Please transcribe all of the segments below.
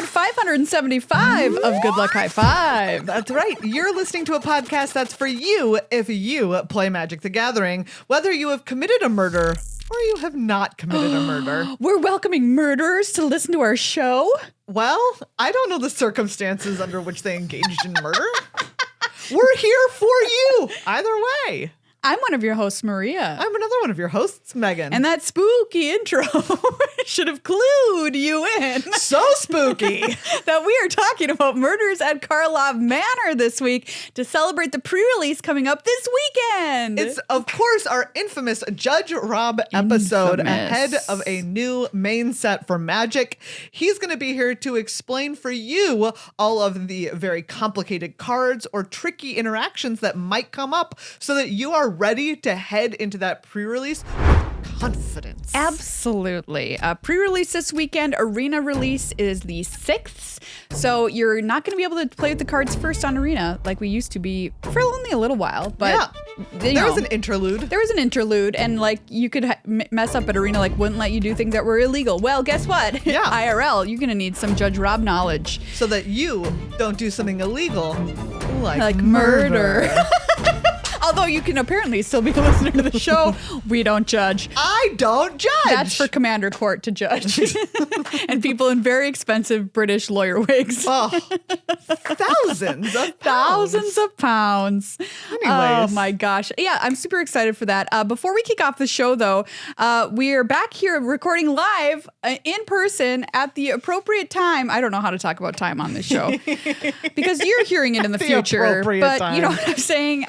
episode 575 of Good Luck High Five. That's right. You're listening to a podcast that's for you if you play Magic the Gathering, whether you have committed a murder or you have not committed a murder. We're welcoming murderers to listen to our show. Well, I don't know the circumstances under which they engaged in murder. We're here for you. Either way. I'm one of your hosts, Maria. I'm another one of your hosts, Megan. And that spooky intro should have clued you in. So spooky. That we are talking about murders at Karlov Manor this week to celebrate the pre-release coming up this weekend. It's, of course, our infamous Judge Rob episode ahead of a new main set for Magic. He's going to be here to explain for you all of the very complicated cards or tricky interactions that might come up so that you are ready to head into that pre-release with confidence. Absolutely. Pre-release this weekend. Arena release is the 6th. So you're not going to be able to play with the cards first on Arena like we used to be for only a little while. But there was an interlude. There was an interlude, and like you could mess up at Arena, like wouldn't let you do things that were illegal. Well, guess what? Yeah. IRL, you're going to need some Judge Rob knowledge. So that you don't do something illegal like murder. Although you can apparently still be listening to the show, we don't judge. I don't judge. That's for Commander Court to judge. And people in very expensive British lawyer wigs. Oh, thousands of pounds. Thousands of pounds. Anyways. Oh my gosh. Yeah, I'm super excited for that. Before we kick off the show though, we are back here recording live in person at the appropriate time. I don't know how to talk about time on this show because you're hearing it in the future. But time. You know what I'm saying?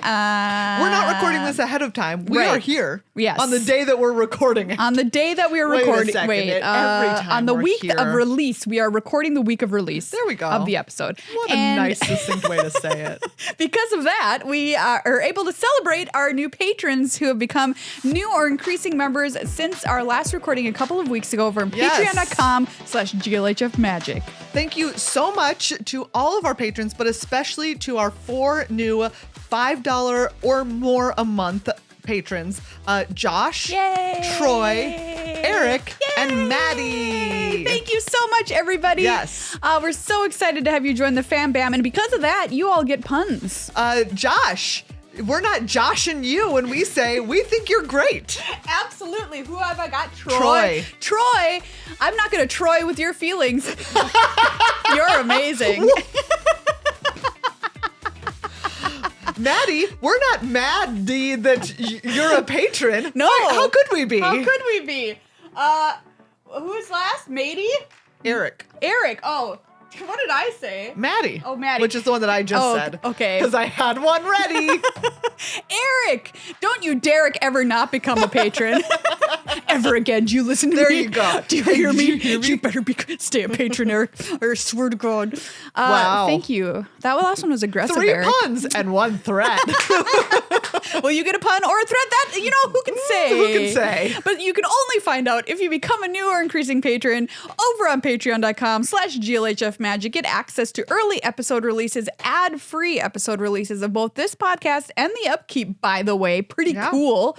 We're not recording this ahead of time. We are here. Yes. On the day that we're recording it. On the day that we are recording. Every time on the we're week here. of release. We are recording the week of release. There we go. Of the episode. What a nice, succinct way to say it. Because of that, we are able to celebrate our new patrons who have become new or increasing members since our last recording a couple of weeks ago over on patreon.com/GLHF Magic. Thank you so much to all of our patrons, but especially to our 4 new $5 or more a month patrons, Josh, Yay! Troy, Eric, Yay! and Maddie. Thank you so much, everybody. Yes. We're so excited to have you join the Fam Bam, and because of that, you all get puns. Josh, we're not joshing you when we say we think you're great. Absolutely. Who have I got? Troy. Troy, I'm not going to Troy with your feelings. You're amazing. Maddie, we're not mad that you're a patron. No. How could we be? How could we be? Who's last? Matey? Eric. Oh, what did I say? Maddie. Oh, Maddie. Which is the one that I just said. Okay. Because I had one ready. Eric, don't you Derek ever not become a patron. Ever again. Do you listen to me? There you go. Do you hear me? You better stay a patron, Eric. I swear to God. Wow. Thank you. That last one was aggressive, 3 Eric. puns and 1 threat. Well, you get a pun or a threat. That, who can say? Who can say? But you can only find out if you become a new or increasing patron over on patreon.com/GLHF Magic. Get access to early episode releases, ad-free episode releases of both this podcast and the upkeep, by the way. Pretty cool.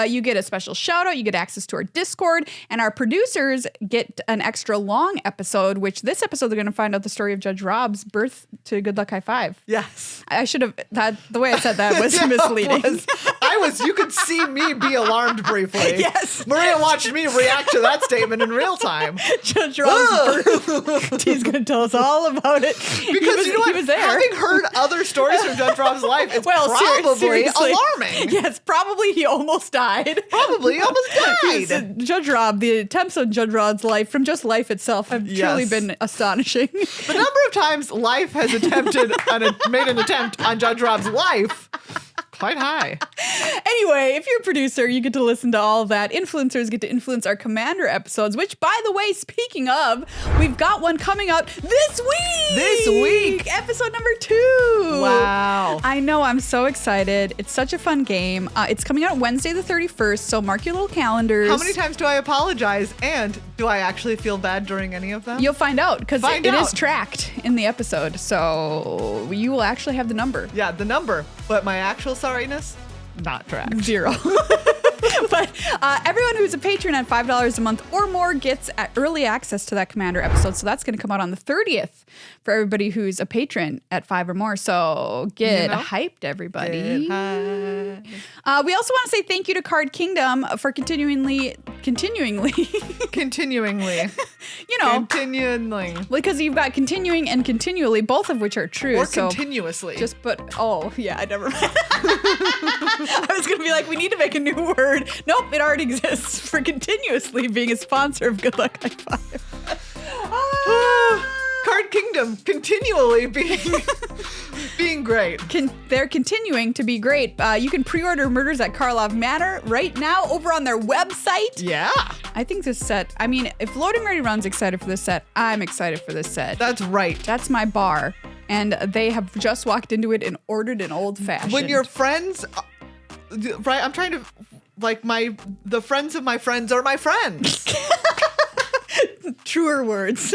You get a special shout out. You get access to our Discord, and our producers get an extra long episode, which this episode they're going to find out the story of Judge Rob's birth to Good Luck High Five. Yes. I should have, the way I said that was misleading. You could see me be alarmed briefly. Yes. Maria watched me react to that statement in real time. Judge Rob's birth. He's going to tell us all about it. Because you know what? He was there. Having heard other stories from Judge Rob's life, it's probably seriously. alarming. Yes, probably he almost died. Probably he almost died. Judge Rob, the attempts on Judge Rob's life from just life itself have truly been astonishing. The number of times life has made an attempt on Judge Rob's life, quite high. Anyway, if you're a producer, you get to listen to all of that. Influencers get to influence our Commander episodes, which, by the way, speaking of, we've got one coming out this week. Episode number 2. Wow. I know. I'm so excited. It's such a fun game. It's coming out Wednesday the 31st, so mark your little calendars. How many times do I apologize? And do I actually feel bad during any of them? You'll find out, because it is tracked in the episode, so you will actually have the number. Yeah, the number. But my actual sorriness, not tracked. 0. But everyone who's a patron at $5 a month or more gets early access to that Commander episode. So that's going to come out on the 30th for everybody who's a patron at $5 or more. So get hyped, everybody. Get hyped. We also want to say thank you to Card Kingdom for continuingly. Continuingly. Continually. Because you've got continuing and continually, both of which are true. Or so continuously. just put, I never mind. I was going to be like, we need to make a new word. Nope, it already exists for continuously being a sponsor of Good Luck High Five. Card Kingdom continually being great. They're continuing to be great. You can pre-order Murders at Karlov Manor right now over on their website. Yeah. I think this set, if Loading Ready Run's excited for this set, I'm excited for this set. That's right. That's my bar. And they have just walked into it and ordered an old fashioned. When your friends, right? I'm trying to, the friends of my friends are my friends. Truer words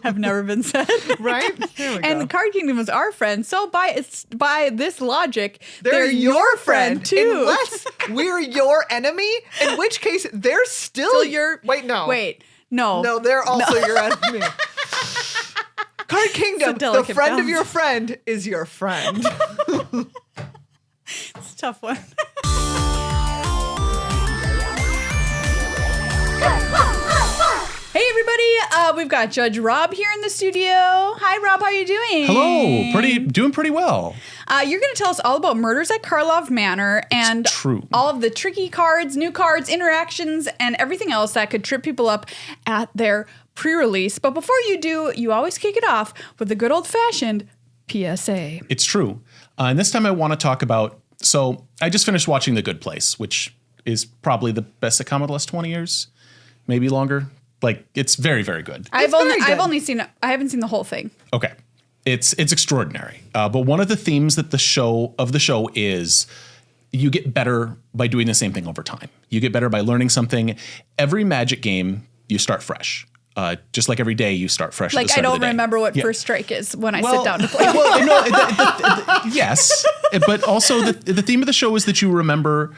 have never been said. Right? There we go. And the Card Kingdom is our friend. So by this logic, they're your friend too. Unless we're your enemy, in which case they're still your... Wait, no. No, they're also your enemy. Card Kingdom, the friend balance. of your friend is your friend. It's a tough one. Hey everybody, we've got Judge Rob here in the studio. Hi Rob, how are you doing? Hello, doing pretty well. You're going to tell us all about Murders at Karlov Manor and all of the tricky cards, new cards, interactions, and everything else that could trip people up at their pre-release. But before you do, you always kick it off with the good old-fashioned PSA. It's true. And this time I want to talk about, so I just finished watching The Good Place, which is probably the best sitcom of the last 20 years, maybe longer. It's very, very good. I haven't seen the whole thing. Okay. It's extraordinary. But one of the themes that the show is you get better by doing the same thing over time. You get better by learning something. Every Magic game, you start fresh. Just like every day you start fresh. I don't remember what First Strike is when I sit down to play. Yes. But also the theme of the show is that you remember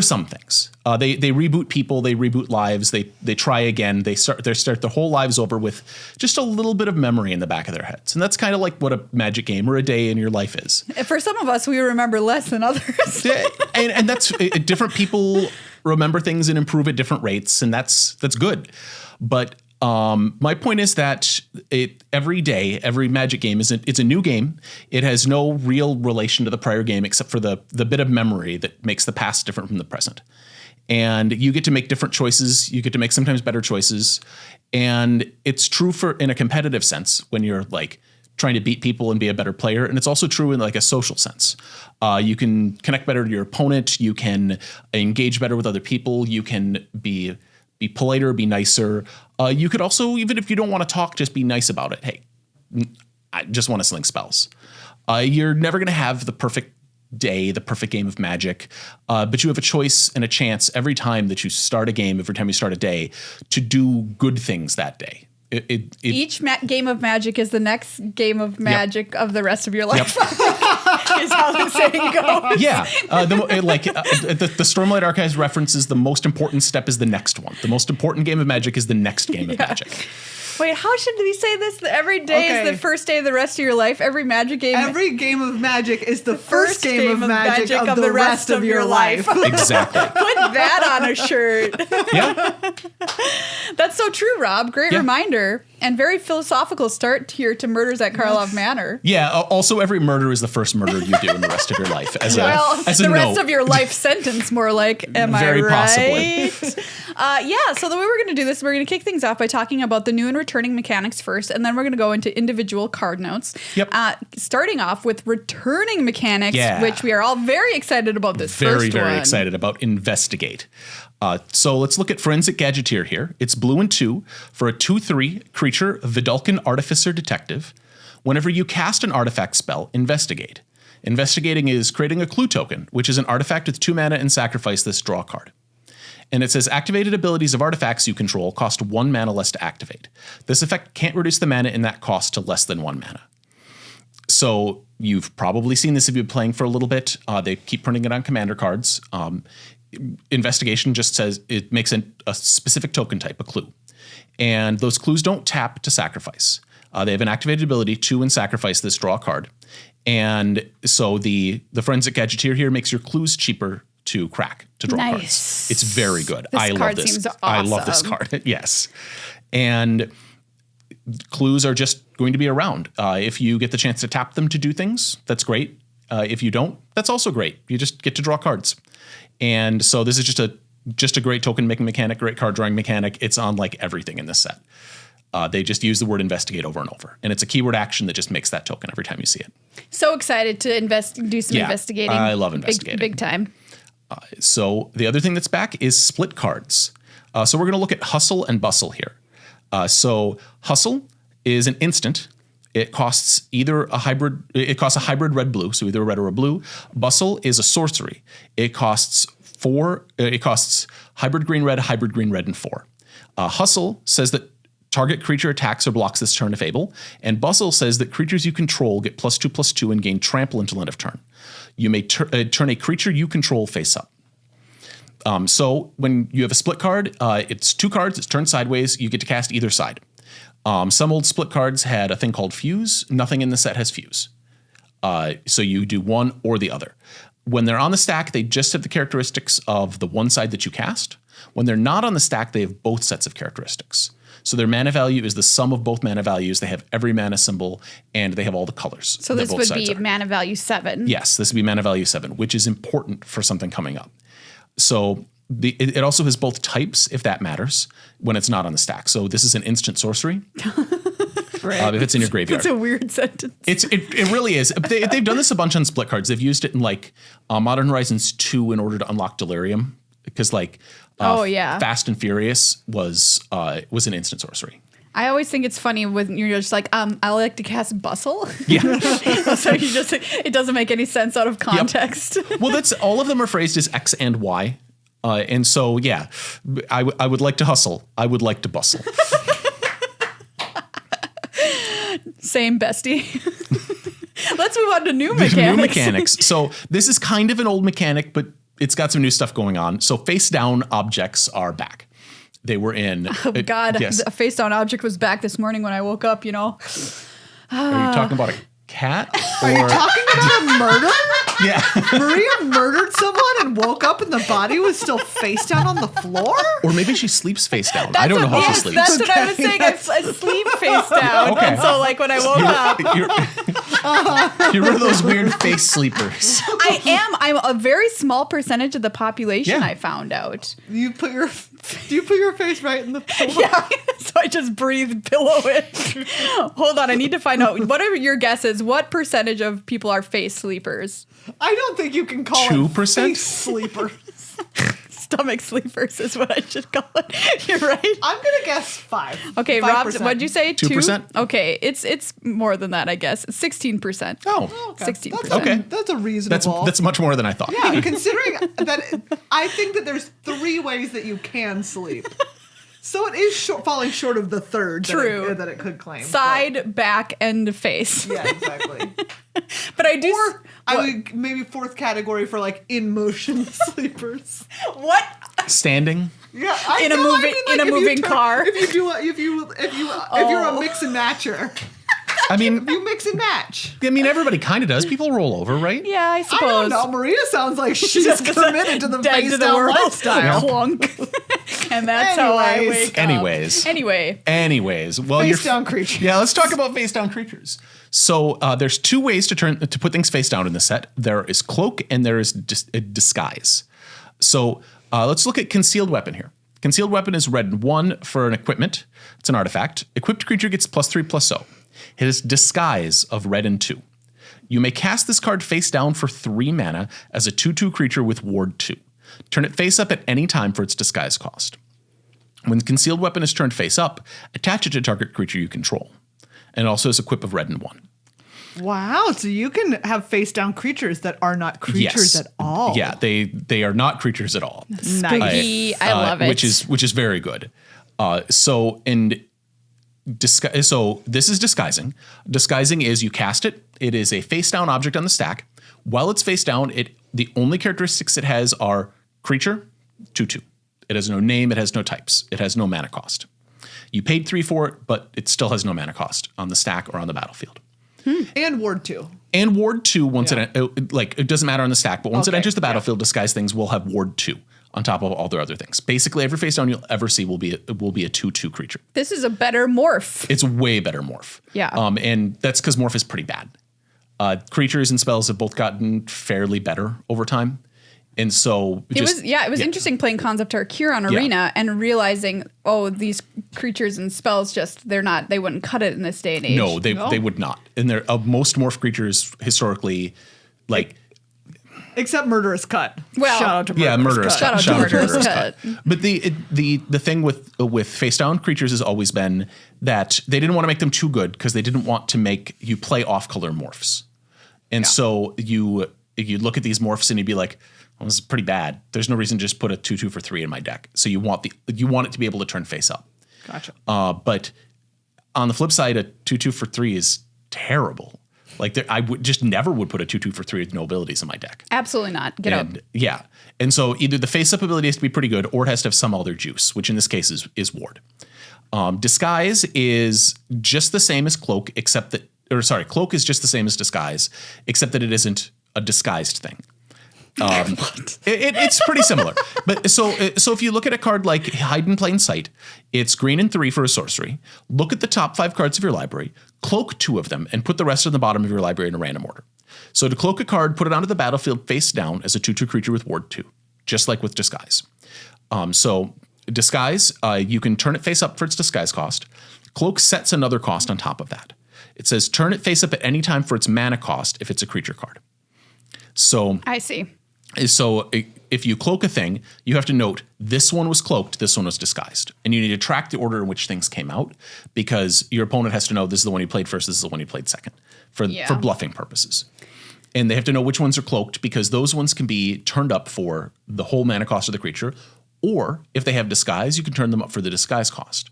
some things. They reboot people, they reboot lives, they try again, they start their whole lives over with just a little bit of memory in the back of their heads. And that's kind of like what a Magic game or a day in your life is. For some of us, we remember less than others. and that's different people remember things and improve at different rates, and that's good. But my point is that every day, every Magic game it's a new game. It has no real relation to the prior game except for the bit of memory that makes the past different from the present. And you get to make different choices. You get to make sometimes better choices. And it's true in a competitive sense when you're trying to beat people and be a better player. And it's also true in a social sense. You can connect better to your opponent. You can engage better with other people. You can be politer, be nicer. You could also, even if you don't want to talk, just be nice about it. Hey, I just want to sling spells. You're never going to have the perfect day, the perfect game of Magic, but you have a choice and a chance every time that you start a game, every time you start a day, to do good things that day. Each game of Magic is the next game of Magic of the rest of your life. Is how the saying goes. Yeah. The Stormlight Archives references the most important step is the next one. The most important game of Magic is the next game of Magic. Wait, how should we say this? Every day is the first day of the rest of your life. Every Magic game. Every game of Magic is the first game of Magic of the rest of your life. Exactly. Put that on a shirt. Yeah. That's so true, Rob. Great reminder. And very philosophical start here to Murders at Karlov Manor. Yeah. Also, every murder is the first murder you do in the rest of your life. The rest of your life sentence, more like. Am I right? Very possibly. So the way we're going to do this, we're going to kick things off by talking about the new and returning mechanics first, and then we're going to go into individual card notes. Yep. Starting off with returning mechanics, which we are all very excited about this first one. Very excited about Investigate. So let's look at Forensic Gadgeteer here. It's blue and 2 for a 2/3 creature, Vidalcan Artificer Detective. Whenever you cast an artifact spell, investigate. Investigating is creating a clue token, which is an artifact with 2 mana and sacrifice this, draw a card. And it says activated abilities of artifacts you control cost 1 mana less to activate. This effect can't reduce the mana in that cost to less than 1 mana. So you've probably seen this if you've been playing for a little bit. They keep printing it on commander cards. investigation just says it makes a specific token type, a clue. And those clues don't tap to sacrifice. They have an activated ability to, when sacrifice this, draw a card. And so the Forensic Gadgeteer here makes your clues cheaper to crack, to draw cards. It's very good. I love this. Seems awesome. I love this card. Yes. And clues are just going to be around. If you get the chance to tap them to do things, that's great. If you don't, that's also great. You just get to draw cards. And so this is just a great token making mechanic, great card drawing mechanic. It's on like everything in this set. They just use the word investigate over and over. And it's a keyword action that just makes that token every time you see it. So excited to do some investigating. I love investigating. Big time. So the other thing that's back is split cards. So we're going to look at Hustle and Bustle here. So Hustle is an instant. It costs a hybrid red-blue, so either a red or a blue. Bustle is a sorcery. It costs hybrid green-red, and 4. Hustle says that target creature attacks or blocks this turn if able, and Bustle says that creatures you control get +2/+2 and gain trample until end of turn. You may turn a creature you control face up. So when you have a split card, it's 2 cards, it's turned sideways, you get to cast either side. Some old split cards had a thing called Fuse. Nothing in the set has Fuse. So you do one or the other. When they're on the stack, they just have the characteristics of the one side that you cast. When they're not on the stack, they have both sets of characteristics. So their mana value is the sum of both mana values. They have every mana symbol, and they have all the colors. So this would be mana value 7. Yes, this would be mana value 7, which is important for something coming up. So it also has both types, if that matters, when it's not on the stack. So this is an instant sorcery. If it's in your graveyard. It's a weird sentence. It really is. They've done this a bunch on split cards. They've used it in like Modern Horizons 2 in order to unlock Delirium, because Fast and Furious was an instant sorcery. I always think it's funny when you're just like, I like to cast Bustle. Yeah. So it doesn't make any sense out of context. Yep. Well, that's all of them are phrased as X and Y. And so, yeah, I would like to hustle. I would like to bustle. Same, bestie. Let's move on to new mechanics. So this is kind of an old mechanic, but it's got some new stuff going on. So face down objects are back. They were in. Oh, God. Yes. A face down object was back this morning when I woke up, Are you talking about a cat? Are you talking about a murder? Yeah. Maria murdered someone and woke up and the body was still face down on the floor? Or maybe she sleeps face down. I don't know how she sleeps. That's what I was saying. I sleep face down. Okay. And so like when I woke up. You're one of those weird face sleepers. I am. I'm a very small percentage of the population, I found out. Do you put your face right in the pillow? Yeah. So I just breathe, pillow it. Hold on. I need to find out. What are your guesses? What percentage of people are face sleepers? I don't think you can call 2%? it face sleepers. Stomach sleepers is what I should call it. You're right. I'm going to guess 5. Okay, 5%. Rob, what'd you say? 2%? Okay, it's more than that, I guess. It's 16%. Oh, okay. 16%. Okay. That's a reasonable. That's much more than I thought. Yeah, considering that I think that there's 3 ways that you can sleep. So it is falling short of the third that it could claim. Side, back, and face. Yeah, exactly. But I do... Or I would maybe 4th category for like in motion sleepers. What? Standing? Yeah, in a moving car. If you're a mix and matcher. I mean, you mix and match. I mean, everybody kind of does. People roll over, right? Yeah, I suppose. I don't know. Maria sounds like she's committed to the face down lifestyle. Clunk. And that's how I wake up. Anyways. Well, face down creatures. Yeah, let's talk about face down creatures. So there's 2 ways to put things face down in the set. There is cloak and there is disguise. So let's look at concealed weapon here. Concealed weapon is red 1 for an equipment. It's an artifact. Equipped creature gets +3/+0. It is disguise of red and 2. You may cast this card face down for 3 mana as a 2/2 creature with ward 2. Turn it face up at any time for its disguise cost. When concealed weapon is turned face up, attach it to target creature you control. And it also has equip of red and 1. Wow, so you can have face down creatures that are not creatures at all. Yeah, they are not creatures at all. Spooky. I love it. Which is very good. So this is disguising. Disguising is you cast it. It is a face down object on the stack. While it's face down, the only characteristics it has are Creature, 2/2. It has no name. It has no types. It has no mana cost. You paid 3 for it, but it still has no mana cost on the stack or on the battlefield. And Ward 2. And Ward 2, once it doesn't matter on the stack, but once it enters the battlefield, Disguise things will have Ward 2 on top of all their other things. Basically, every face down you'll ever see will be a 2/2 creature. This is a better morph. It's a way better morph. Yeah. And that's because morph is pretty bad. Creatures and spells have both gotten fairly better over time. And so It was interesting playing Concept Art Huron Arena and realizing, these creatures and spells they wouldn't cut it in this day and age. No, they would not. And they're most morph creatures historically, like, except Murderous Cut. Well, shout out to Murderous Cut. Shout out to Murderous Cut. But the thing with face down creatures has always been that they didn't want to make them too good because they didn't want to make you play off color morphs. And so you look at these morphs and you'd be like, well, this is pretty bad. There's no reason to just put a 2/2 for 3 in my deck. So you want it to be able to turn face up. Gotcha. But on the flip side, a 2/2 for 3 is terrible. Like I would just never would put a 2/2 for 3 with no abilities in my deck. Absolutely not. Get out. Yeah. And so either the face up ability has to be pretty good or it has to have some other juice, which in this case is Ward. Disguise is just the same as Cloak, Cloak is just the same as Disguise, except that it isn't a disguised thing. It's pretty similar. But so if you look at a card like Hide in Plain Sight, it's green and 3 for a sorcery. Look at the top 5 cards of your library, cloak 2 of them, and put the rest on the bottom of your library in a random order. So to cloak a card, put it onto the battlefield face down as a 2/2 creature with Ward 2, just like with Disguise. So Disguise, you can turn it face up for its disguise cost. Cloak sets another cost on top of that. It says turn it face up at any time for its mana cost if it's a creature card. So I see. So if you cloak a thing, you have to note this one was cloaked, this one was disguised. And you need to track the order in which things came out because your opponent has to know this is the one you played first, this is the one you played second for bluffing purposes. And they have to know which ones are cloaked because those ones can be turned up for the whole mana cost of the creature. Or if they have disguise, you can turn them up for the disguise cost.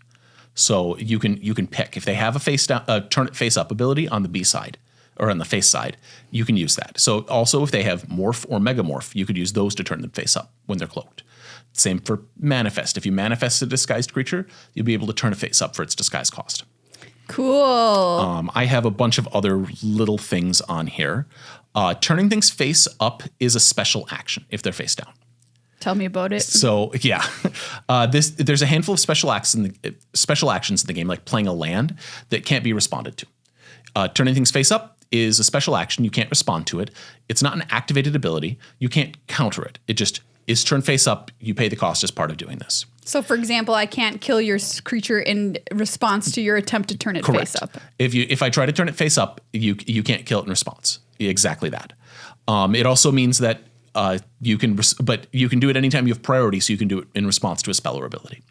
So you can pick. If they have a face down, turn it face up ability on the B side, or on the face side, you can use that. So also if they have morph or megamorph, you could use those to turn them face up when they're cloaked. Same for manifest. If you manifest a disguised creature, you'll be able to turn it face up for its disguise cost. Cool. I have a bunch of other little things on here. Turning things face up is a special action if they're face down. Tell me about it. So yeah, there's a handful of special actions in the game, like playing a land that can't be responded to. Turning things face up is a special action. You can't respond to it. It's not an activated ability. You can't counter it. It just is turned face up. You pay the cost as part of doing this. So, for example, I can't kill your creature in response to your attempt to turn it face up. If I try to turn it face up, you can't kill it in response. Exactly that. It also means that you can do it anytime you have priority, so you can do it in response to a spell or ability.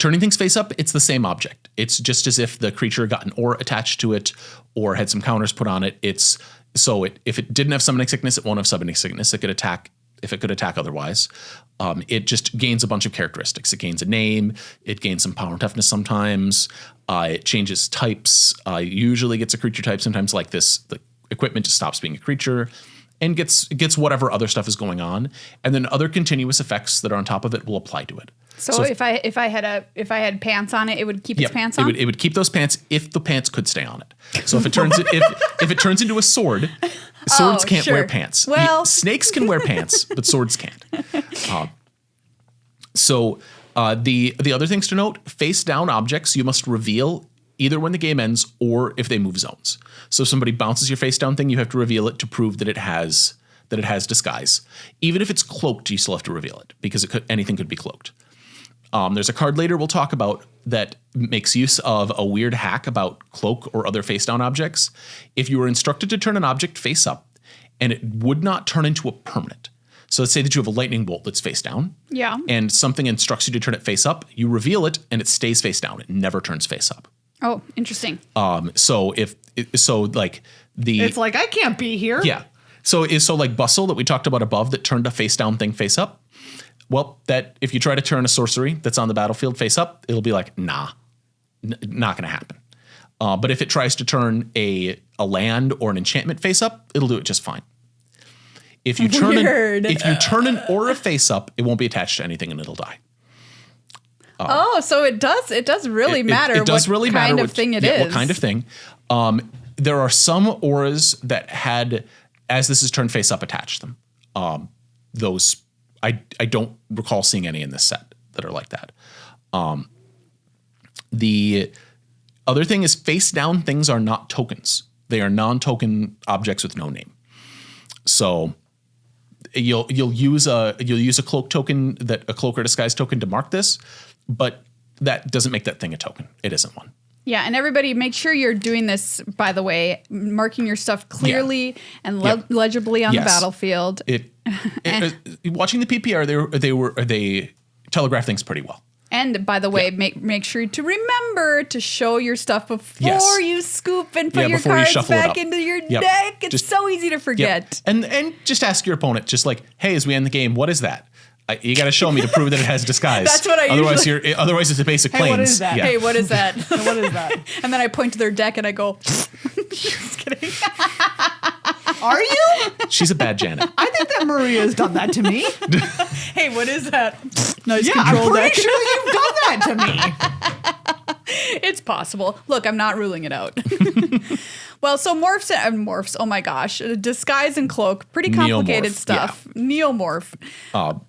Turning things face up, it's the same object. It's just as if the creature got an ore attached to it or had some counters put on it. If it didn't have summoning sickness, it won't have summoning sickness. It could attack if it could attack otherwise. It just gains a bunch of characteristics. It gains a name. It gains some power and toughness sometimes. It changes types. Usually gets a creature type. Sometimes like this, the equipment just stops being a creature and gets whatever other stuff is going on. And then other continuous effects that are on top of it will apply to it. So if I had pants on it, it would keep its pants on? It would keep those pants if the pants could stay on it. So if it turns into a sword, swords can't wear pants. Well, snakes can wear pants, but swords can't. The other things to note, face down objects you must reveal either when the game ends or if they move zones. So if somebody bounces your face down thing, you have to reveal it to prove that it has disguise. Even if it's cloaked, you still have to reveal it because anything could be cloaked. There's a card later we'll talk about that makes use of a weird hack about cloak or other face down objects. If you were instructed to turn an object face up and it would not turn into a permanent. So let's say that you have a lightning bolt that's face down. Yeah. And something instructs you to turn it face up. You reveal it and it stays face down. It never turns face up. Oh, interesting. It's like, I can't be here. Yeah. So like Bustle that we talked about above that turned a face down thing face up. Well, that if you try to turn a sorcery that's on the battlefield face up, it'll be like, nah, not going to happen. But if it tries to turn a land or an enchantment face up, it'll do it just fine. If you turn Weird. if you turn an aura face up, it won't be attached to anything and it'll die. So it does really matter. It does really matter what kind of thing it is. What kind of thing. There are some auras that had, as this is turned face up, attached them. Those I don't recall seeing any in this set that are like that. The other thing is face down things are not tokens. They are non-token objects with no name. So you'll use a cloak token, a cloak or disguise token to mark this, but that doesn't make that thing a token. It isn't one. Yeah, and everybody make sure you're doing this, by the way, marking your stuff clearly and legibly on the battlefield. Watching the PPR, they telegraph things pretty well. And by the way, make sure to remember to show your stuff before you scoop and put your cards back into your deck. It's so easy to forget. And just ask your opponent, just like, hey, as we end the game, what is that? You got to show me to prove that it has disguise. That's what I otherwise it's a basic planes. What is that? Yeah. Hey, what is that? What is that? And then I point to their deck and I go, just kidding. Are you? She's a bad Janet. I think that Maria's done that to me. Hey, what is that? Nice Yeah, control I'm pretty deck. sure you've done that to me. It's possible. Look, I'm not ruling it out. Well, so morphs. Oh my gosh, disguise and cloak, pretty complicated Neomorph, stuff. Neomorph.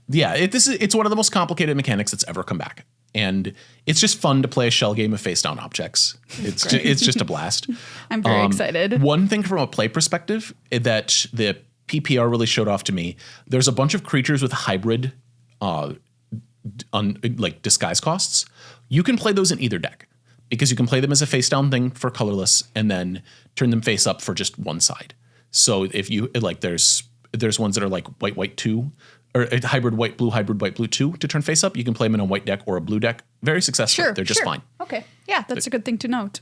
It's one of the most complicated mechanics that's ever come back, and it's just fun to play a shell game of face down objects. It's just a blast. I'm very excited. One thing from a play perspective that the PPR really showed off to me: there's a bunch of creatures with hybrid, like disguise costs. You can play those in either deck, because you can play them as a face down thing for colorless and then turn them face up for just one side. So if you like, there's ones that are like white 2 or a hybrid white blue 2 to turn face up. You can play them in a white deck or a blue deck very successfully. They're just fine. Okay. Yeah, that's a good thing to note.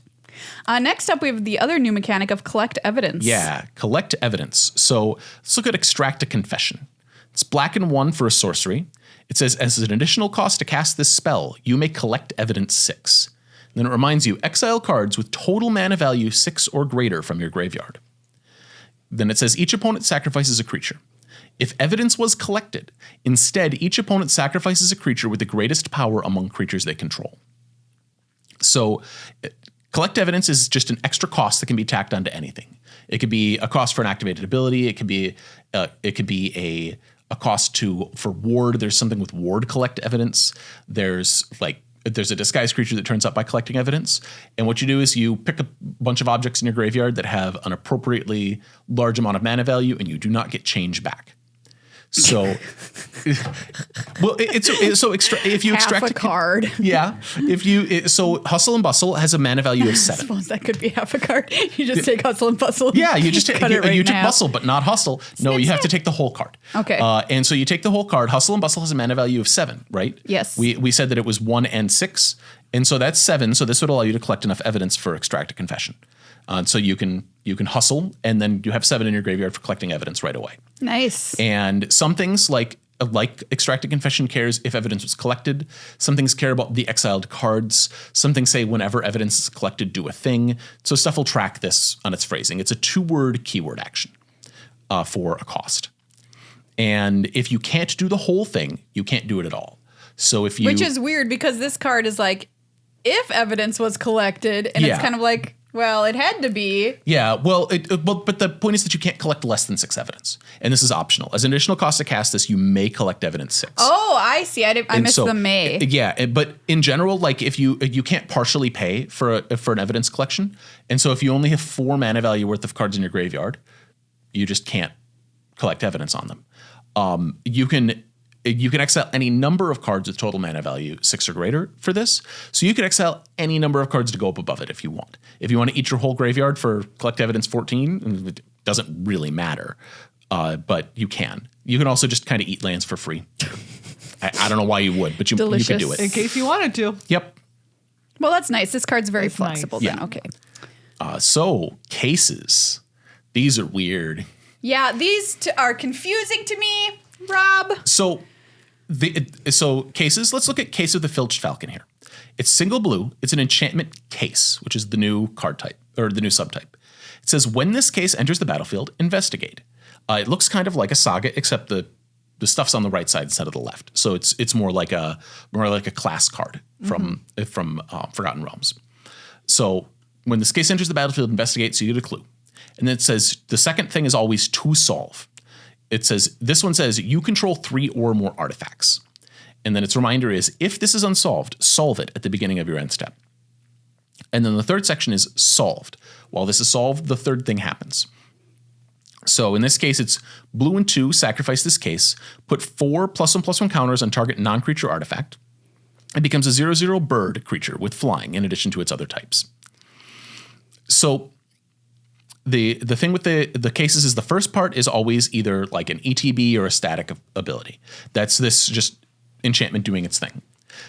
Next up, we have the other new mechanic of collect evidence. Yeah, collect evidence. So let's look at extract a confession. It's black and 1 for a sorcery. It says, as an additional cost to cast this spell, you may collect evidence 6. Then it reminds you, exile cards with total mana value 6 or greater from your graveyard. Then it says each opponent sacrifices a creature. If evidence was collected, instead each opponent sacrifices a creature with the greatest power among creatures they control. So collect evidence is just an extra cost that can be tacked onto anything. It could be a cost for an activated ability. It could be a cost for ward. There's something with ward collect evidence. There's a disguised creature that turns up by collecting evidence. And what you do is you pick a bunch of objects in your graveyard that have an appropriately large amount of mana value, and you do not get change back. So, if you extract a card. Yeah. So Hustle and Bustle has a mana value of 7. I suppose that could be half a card. You just take Hustle and Bustle. Yeah, you just cut it right you in took half. Bustle, but not Hustle. No, you have to take the whole card. Okay. And so you take the whole card. Hustle and Bustle has a mana value of 7, right? Yes. We said that it was 1 and 6. And so that's 7. So this would allow you to collect enough evidence for extract a confession. So you can hustle, and then you have 7 in your graveyard for collecting evidence right away. Nice. And some things like extract a confession cares if evidence was collected. Some things care about the exiled cards. Some things say whenever evidence is collected, do a thing. So stuff will track this on its phrasing. It's a 2-word keyword action for a cost. And if you can't do the whole thing, you can't do it at all. So which is weird, because this card is like, if evidence was collected, and it's kind of like, well, it had to be. Yeah, well, but the point is that you can't collect less than 6 evidence, and this is optional. As an additional cost to cast this, you may collect evidence 6. Oh, I see. I missed the may. Yeah, but in general, like if you can't partially pay for an evidence collection, and so if you only have 4 mana value worth of cards in your graveyard, you just can't collect evidence on them. You can exile any number of cards with total mana value 6 or greater for this. So you can exile any number of cards to go up above it if you want. If you want to eat your whole graveyard for collect evidence 14, it doesn't really matter, but you can. You can also just kind of eat lands for free. I don't know why you would, but you could do it. In case you wanted to. Yep. Well, that's nice. This card's very flexible then. Yeah. Okay. So cases. These are weird. Yeah, these are confusing to me, Rob. So cases, let's look at Case of the Filched Falcon here. It's single blue. It's an enchantment case, which is the new card type, or the new subtype. It says, when this case enters the battlefield, investigate. It looks kind of like a Saga, except the stuff's on the right side instead of the left. So it's more like a class card from Forgotten Realms. So when this case enters the battlefield, investigate, so you get a clue. And then it says the second thing is always to solve. It says, this one says you control 3 or more artifacts. And then its reminder is, if this is unsolved, solve it at the beginning of your end step. And then the third section is solved. While this is solved, the third thing happens. So in this case, it's blue and 2, sacrifice this case, put 4 +1/+1 counters on target non-creature artifact. It becomes a 0/0 bird creature with flying in addition to its other types. So the thing with the cases is the first part is always either like an ETB or a static ability. That's this just enchantment doing its thing.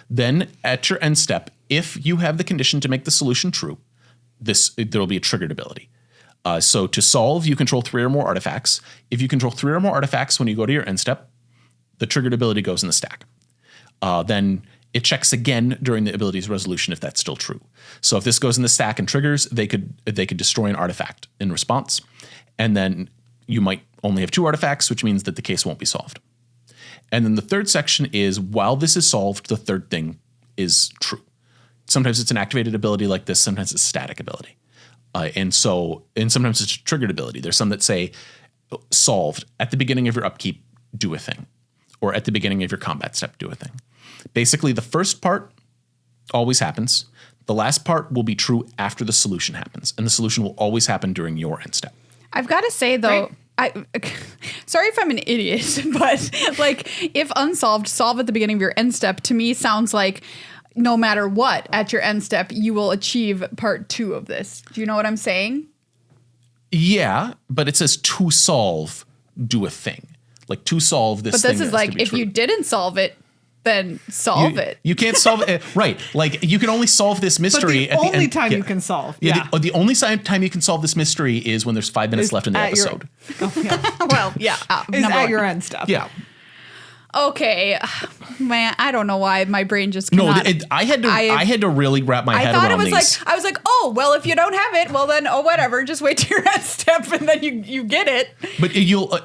Then at your end step, if you have the condition to make the solution true, there will be a triggered ability. So to solve, you control 3 or more artifacts. If you control 3 or more artifacts when you go to your end step, the triggered ability goes in the stack. Then it checks again during the ability's resolution if that's still true. So if this goes in the stack and triggers, they could destroy an artifact in response. And then you might only have 2 artifacts, which means that the case won't be solved. And then the third section is, while this is solved, the third thing is true. Sometimes it's an activated ability like this. Sometimes it's a static ability. And sometimes it's a triggered ability. There's some that say solved at the beginning of your upkeep, do a thing, or at the beginning of your combat step, do a thing. Basically, the first part always happens. The last part will be true after the solution happens, and the solution will always happen during your end step. I've got to say though, sorry if I'm an idiot, but like if unsolved, solve at the beginning of your end step, to me sounds like no matter what, at your end step, you will achieve part 2 of this. Do you know what I'm saying? Yeah, but it says to solve, do a thing. Like to solve this thing. But this is like, if you didn't solve it, then solve it. You can't solve it. Right. Like you can only solve this mystery at the only time you can solve. Yeah. The only time you can solve this mystery is when there's 5 minutes left in the episode. Well, yeah. Is at your end step. Yeah. Okay, man, I don't know why my brain just cannot. I had to really wrap my head around these. I was like, oh, well, if you don't have it, well then, oh, whatever, just wait till your end step and then you get it. But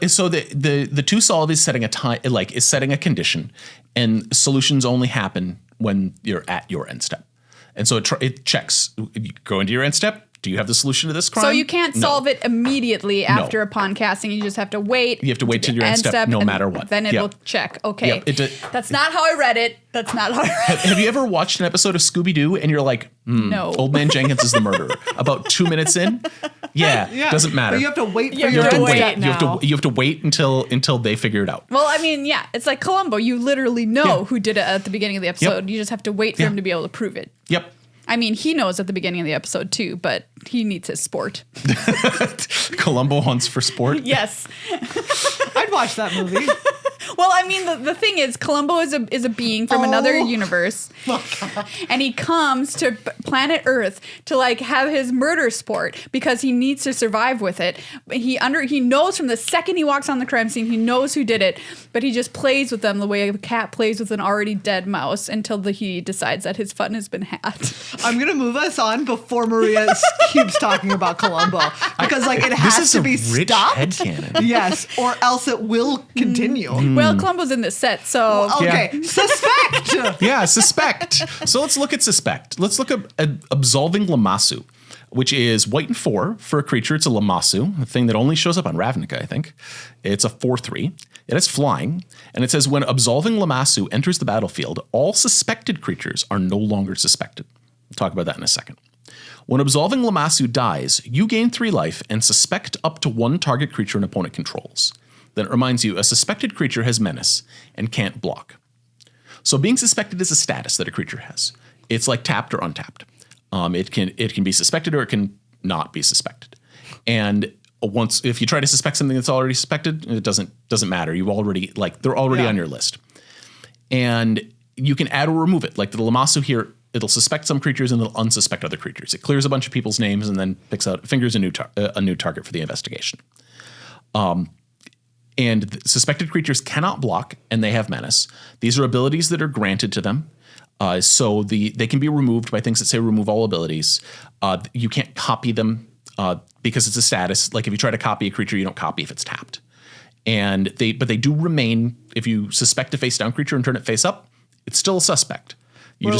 so the to solve is setting a time, like is setting a condition, and solutions only happen when you're at your end step, and so it checks. You go into your end step. Do you have the solution to this crime? So you can't solve it immediately after upon casting. You just have to wait. You have to wait till your end step no matter what. Then it will check. Okay. Yep. That's not how I read it. Have you ever watched an episode of Scooby-Doo and you're like, no. Old Man Jenkins is the murderer. About 2 minutes in? Yeah. Doesn't matter. But you have to wait for your end step now. You have to wait until they figure it out. Well, I mean, yeah. It's like Columbo. You literally know who did it at the beginning of the episode. You just have to wait for him to be able to prove it. Yep. I mean, he knows at the beginning of the episode too, but he needs his sport. Columbo hunts for sport? Yes. I'd watch that movie. Well, I mean, the thing is, Columbo is a being from another universe, and he comes to planet Earth to like have his murder sport because he needs to survive with it. He knows from the second he walks on the crime scene, he knows who did it, but he just plays with them the way a cat plays with an already dead mouse until he decides that his fun has been had. I'm gonna move us on before Maria keeps talking about Columbo because like it has to be stopped. Headcanon. Yes, or else it will continue. Well, Columbo's in this set, so okay. Yeah. Suspect. Yeah, suspect. So let's look at suspect. Let's look at absolving Lamassu, which is white and 4 for a creature. It's a Lamassu, a thing that only shows up on Ravnica, I think. It's a 4/3. It has flying, and it says when absolving Lamassu enters the battlefield, all suspected creatures are no longer suspected. We'll talk about that in a second. When absolving Lamassu dies, you gain 3 life and suspect up to 1 target creature an opponent controls. Then it reminds you a suspected creature has menace and can't block. So being suspected is a status that a creature has. It's like tapped or untapped. It can be suspected or it can not be suspected. And if you try to suspect something that's already suspected, it doesn't matter. They're already on your list. And you can add or remove it. Like the Lamassu here, it'll suspect some creatures and it'll unsuspect other creatures. It clears a bunch of people's names and then fingers a new target for the investigation. And suspected creatures cannot block, and they have menace. These are abilities that are granted to them. So they can be removed by things that say remove all abilities. You can't copy them because it's a status. Like if you try to copy a creature, you don't copy if it's tapped. but they do remain. If you suspect a face down creature and turn it face up, it's still a suspect. We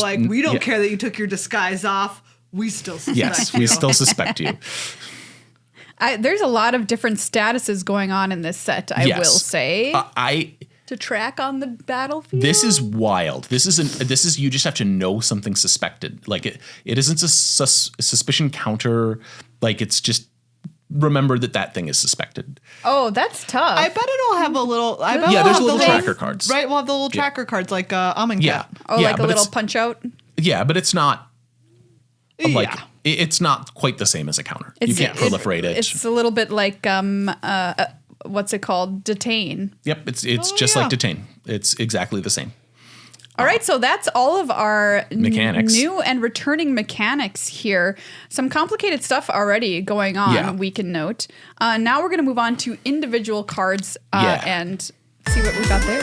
don't care that you took your disguise off. We still suspect Yes, you. we still suspect you. There's a lot of different statuses going on in this set, I will say. To track on the battlefield. This is wild. This is you just have to know something suspected. Like it isn't a suspicion counter. Like it's just remember that thing is suspected. Oh, that's tough. I bet it'll have a little. There's little tracker cards. Right, we'll have the little tracker cards like Amonkhet. Yeah. Like a little punch out. Yeah, but it's not. Like it's not quite the same as a counter. You can't proliferate it. It's a little bit like what's it called? Detain. Yep, it's just like Detain. It's exactly the same. All right, so that's all of our mechanics. New and returning mechanics here. Some complicated stuff already going on, we can note. Now we're going to move on to individual cards and see what we got there.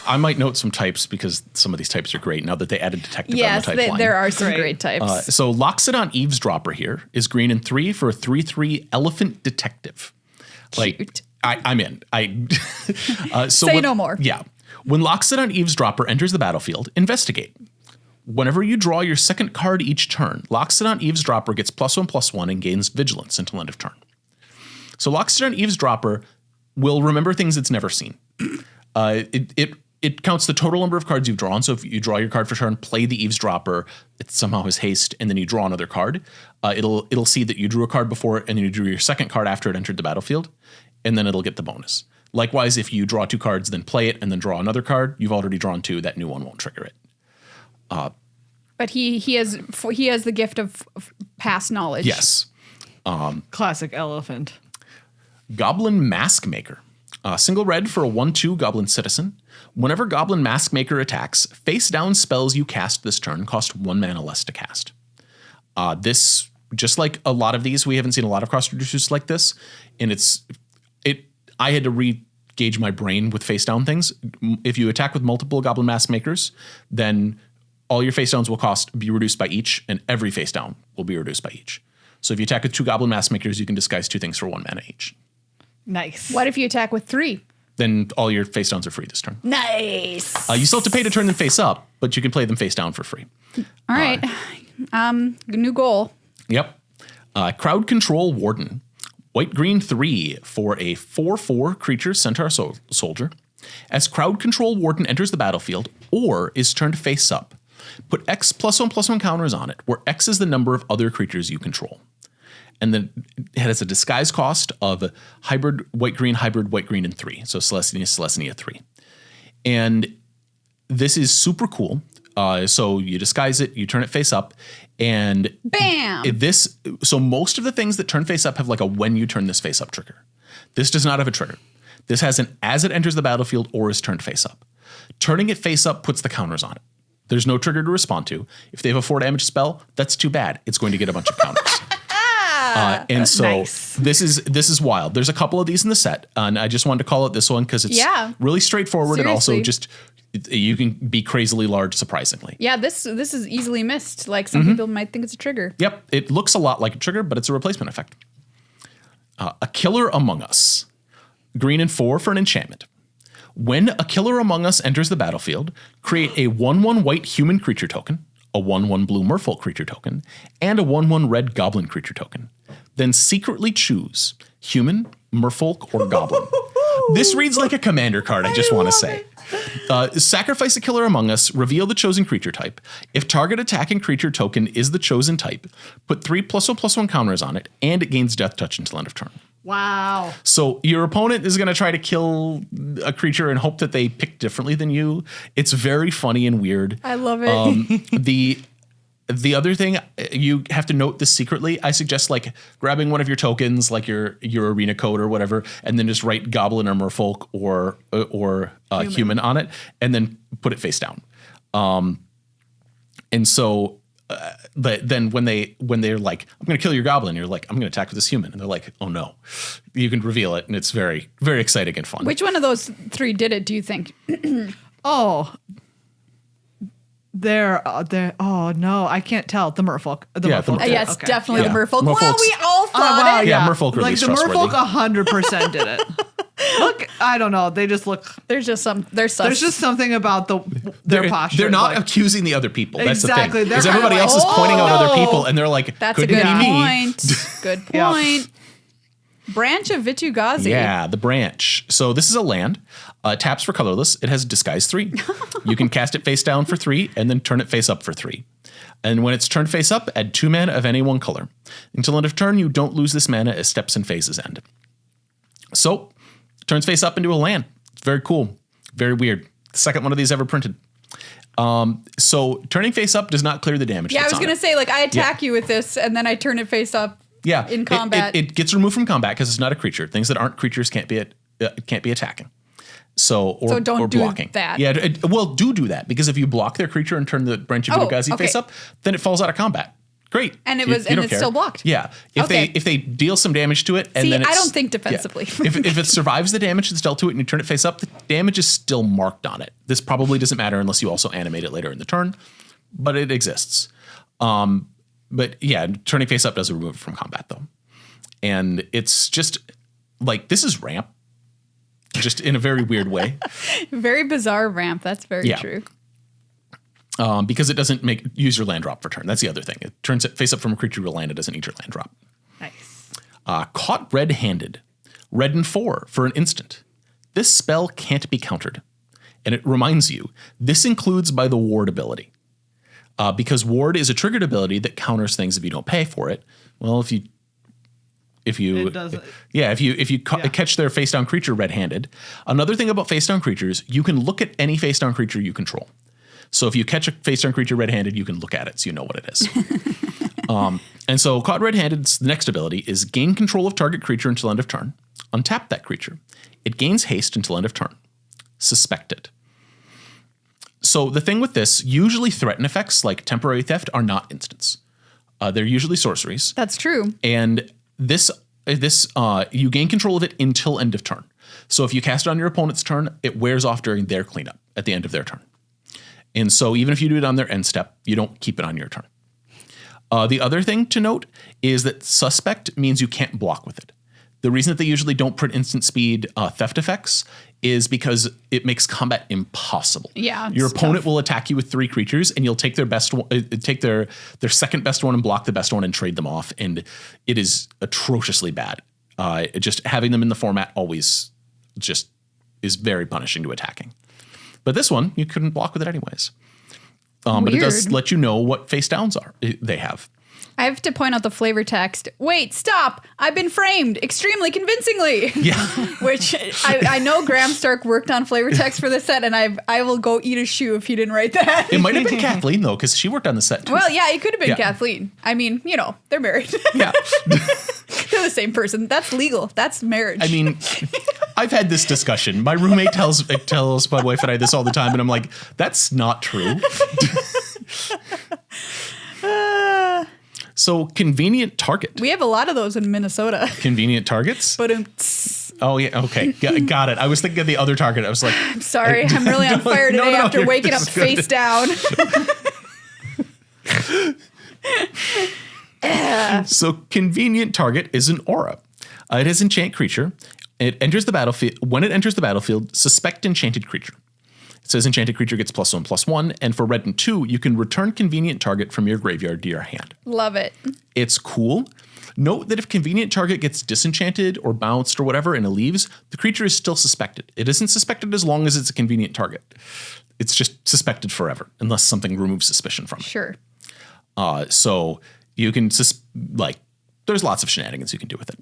I might note some types because some of these types are great now that they added Detective on the type line. There are some great types. So Loxodon Eavesdropper here is green and 3 for a 3/3 Elephant Detective. Cute. I'm in. Say no more. Yeah. When Loxodon Eavesdropper enters the battlefield, investigate. Whenever you draw your second card each turn, Loxodon Eavesdropper gets +1/+1 and gains Vigilance until end of turn. So Loxodon Eavesdropper will remember things it's never seen. It counts the total number of cards you've drawn. So if you draw your card for turn, play the Eavesdropper, it somehow has haste, and then you draw another card. It'll see that you drew a card before it, and then you drew your second card after it entered the battlefield, and then it'll get the bonus. Likewise, if you draw 2 cards, then play it, and then draw another card, you've already drawn 2. That new one won't trigger it. But he has the gift of past knowledge. Yes. Classic elephant. Goblin Mask Maker. Single red for a 1/2 Goblin Citizen. Whenever Goblin Mask Maker attacks, face down spells you cast this turn cost 1 mana less to cast. This, just like a lot of these, we haven't seen a lot of cross reducers like this, and I had to re-gauge my brain with face down things. If you attack with multiple Goblin Mask Makers, then all your face downs will be reduced by each, and every face down will be reduced by each. So if you attack with 2 Goblin Mask Makers, you can disguise 2 things for 1 mana each. Nice. What if you attack with 3? Then all your face downs are free this turn. Nice. You still have to pay to turn them face up, but you can play them face down for free. All right. New goal. Yep. Crowd Control Warden. White-green 3 for a 4/4 creature Centaur Soldier. As Crowd Control Warden enters the battlefield or is turned face up, put X +1/+1 counters on it, where X is the number of other creatures you control. And then it has a disguise cost of hybrid white-green, and 3. So Celestia 3. And this is super cool. So you disguise it, you turn it face up, and bam! So most of the things that turn face up have like a when you turn this face up trigger. This does not have a trigger. This has an as it enters the battlefield or is turned face up. Turning it face up puts the counters on it. There's no trigger to respond to. If they have a 4 damage spell, that's too bad. It's going to get a bunch of counters. And so nice. this is wild. There's a couple of these in the set, and I just wanted to call it this one because it's really straightforward. Seriously. And also just you can be crazily large surprisingly. Yeah, this is easily missed. Like some people might think it's a trigger. Yep, it looks a lot like a trigger, but it's a replacement effect. A Killer Among Us. Green and 4 for an enchantment. When a Killer Among Us enters the battlefield, create a 1/1 white human creature token, a 1/1 blue merfolk creature token, and a 1/1 red goblin creature token. Then secretly choose human, merfolk, or goblin. This reads like a commander card, I just want to say. Sacrifice a Killer Among Us, reveal the chosen creature type. If target attacking creature token is the chosen type, put 3 +1/+1 counters on it, and it gains Death Touch until end of turn. Wow. So your opponent is going to try to kill a creature and hope that they pick differently than you. It's very funny and weird. I love it. The other thing, you have to note this secretly. I suggest like grabbing one of your tokens, like your arena code or whatever, and then just write goblin or merfolk or human on it, and then put it face down. And so, but then when they're like, I'm going to kill your goblin, you're like, I'm going to attack with this human, and they're like, oh no. You can reveal it, and it's very, very exciting and fun. Which one of those 3 did it? Do you think? Oh. Oh no, I can't tell. The merfolk. Merfolk. Yes, Okay. definitely Yeah. the merfolk. Well, Merfolk's- we all thought Wow, it. Yeah, merfolk like release the trustworthy. merfolk 100% did it. Look, I don't know. They just look. There's just there's Just something about their posture. They're not like, accusing the other people. That's Exactly. the thing. They're Because kinda everybody like, else is pointing out other "Oh." people, and they're like, That's a couldn't good be me. point. Good Yeah. point. Branch of Vitu-Ghazi. Yeah, the branch. So this is a land. Taps for colorless. It has disguise 3. You can cast it face down for 3 and then turn it face up for 3. And when it's turned face up, add 2 mana of any one color. Until end of turn, you don't lose this mana as steps and phases end. So, turns face up into a land. It's very cool. Very weird. The second one of these ever printed. So turning face up does not clear the damage. Yeah, I that's was on going it. to say, like, I attack you with this, and then I turn it face up. Yeah, in combat. it gets removed from combat because it's not a creature. Things that aren't creatures can't be attacking. So don't or do blocking. that. Yeah, do that because if you block their creature and turn the branch of Vitu-Ghazi face up, then it falls out of combat. Great, And You it's don't care. still blocked. Yeah, if they deal some damage to it, and See, then I don't think defensively. Yeah. if it survives the damage that's dealt to it and you turn it face up, the damage is still marked on it. This probably doesn't matter unless you also animate it later in the turn, but it exists. But yeah, turning face up does remove it from combat though. And it's just like, this is ramp, just in a very weird way. Very bizarre ramp. That's very true. Because it doesn't use your land drop for turn. That's the other thing. It turns it face up from a creature to a land. It doesn't need your land drop. Nice. Caught red-handed. Red and 4 for an instant. This spell can't be countered. And it reminds you, this includes by the ward ability. Because ward is a triggered ability that counters things if you don't pay for it. Well, if you catch their face down creature red-handed. Another thing about face down creatures, you can look at any face down creature you control. So if you catch a face down creature red-handed, you can look at it so you know what it is. And so caught red-handed's next ability is gain control of target creature until end of turn. Untap that creature. It gains haste until end of turn. Suspect it. So the thing with this, usually threaten effects like temporary theft are not instants. They're usually sorceries. That's true. And this you gain control of it until end of turn. So if you cast it on your opponent's turn, it wears off during their cleanup at the end of their turn. And so even if you do it on their end step, you don't keep it on your turn. The other thing to note is that suspect means you can't block with it. The reason that they usually don't print instant speed theft effects is because it makes combat impossible. Yeah, your it's opponent tough. will attack you with 3 creatures, and you'll take their best one, take their second best one, and block the best one, and trade them off. And it is atrociously bad. Just having them in the format always just is very punishing to attacking. But this one you couldn't block with it anyways. But it does Weird. let you know what face downs they have. I have to point out the flavor text. Wait, stop. I've been framed extremely convincingly. Yeah. Which I know Graham Stark worked on flavor text for this set, and I will go eat a shoe if he didn't write that. It might have been Kathleen though, because she worked on the set too. Well, yeah, it could have been Yeah. Kathleen. I mean, they're married. Yeah. They're the same person. That's legal. That's marriage. I mean, I've had this discussion. My roommate tells my wife and I this all the time, and I'm like, that's not true. So convenient target. we have a lot of those in Minnesota. Convenient targets? But Oh, yeah. Okay. Got it. I was thinking of the other target. I was like, I'm sorry. I'm really on fire No, today no, after you're- waking up this is good. face down. so convenient target is an aura. It is enchant creature. It enters the battlefield. When it enters the battlefield, suspect enchanted creature. It says enchanted creature gets +1/+1, and for red and 2, you can return convenient target from your graveyard to your hand. Love it. It's cool. Note that if convenient target gets disenchanted or bounced or whatever and it leaves, the creature is still suspected. It isn't suspected as long as it's a convenient target. It's just suspected forever, unless something removes suspicion from it. Sure. So you can there's lots of shenanigans you can do with it.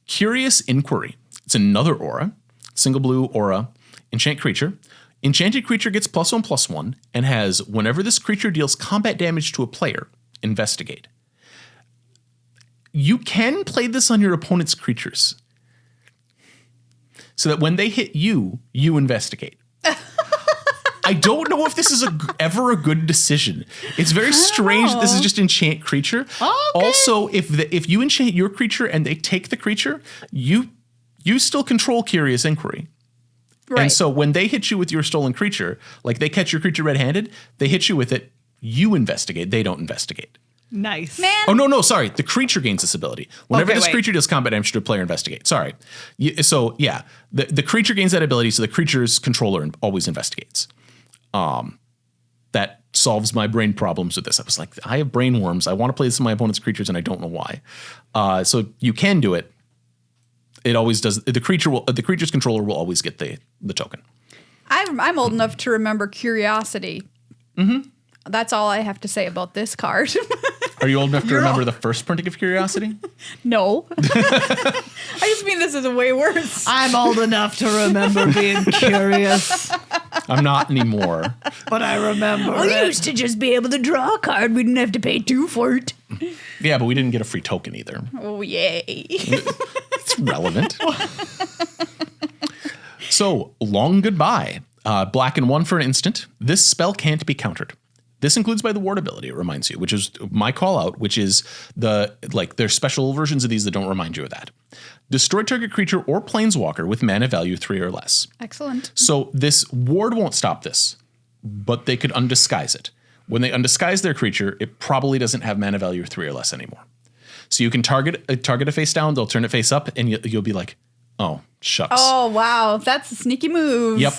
Curious Inquiry. It's another aura, single blue aura, enchant creature. Enchanted creature gets +1/+1 and has, whenever this creature deals combat damage to a player, investigate. You can play this on your opponent's creatures so that when they hit you, you investigate. I don't know if this is ever a good decision. It's very strange that this is just enchant creature. Okay. Also, if you enchant your creature and they take the creature, you still control Curious Inquiry. Right. And so when they hit you with your stolen creature, like they catch your creature red-handed, they hit you with it, you investigate, they don't investigate. Nice. Man. Oh, no, sorry. The creature gains this ability. Whenever Okay, this wait. creature does combat damage to a player, investigate. Sorry. The creature gains that ability, so the creature's controller always investigates. That solves my brain problems with this. I was like, I have brain worms. I want to play this in my opponent's creatures, and I don't know why. So you can do it. It always does. The creature's controller will always get the token. I'm old enough to remember Curiosity. Mm-hmm. That's all I have to say about this card. Are you old enough to remember the first printing of Curiosity? No. I just mean this is way worse. I'm old enough to remember being curious, I'm not anymore. but I remember We it. used to just be able to draw a card. We didn't have to pay 2 for it. Yeah, but we didn't get a free token either. Oh, yay. It's relevant. So, long goodbye. Black and 1 for an instant. This spell can't be countered. This includes by the ward ability, it reminds you, which is my call out, which is there's special versions of these that don't remind you of that. Destroy target creature or planeswalker with mana value 3 or less. Excellent. So this ward won't stop this, but they could undisguise it. When they undisguise their creature, it probably doesn't have mana value 3 or less anymore. So you can target a face down, they'll turn it face up, and you'll be like, oh, shucks. Oh, wow. That's a sneaky move. Yep.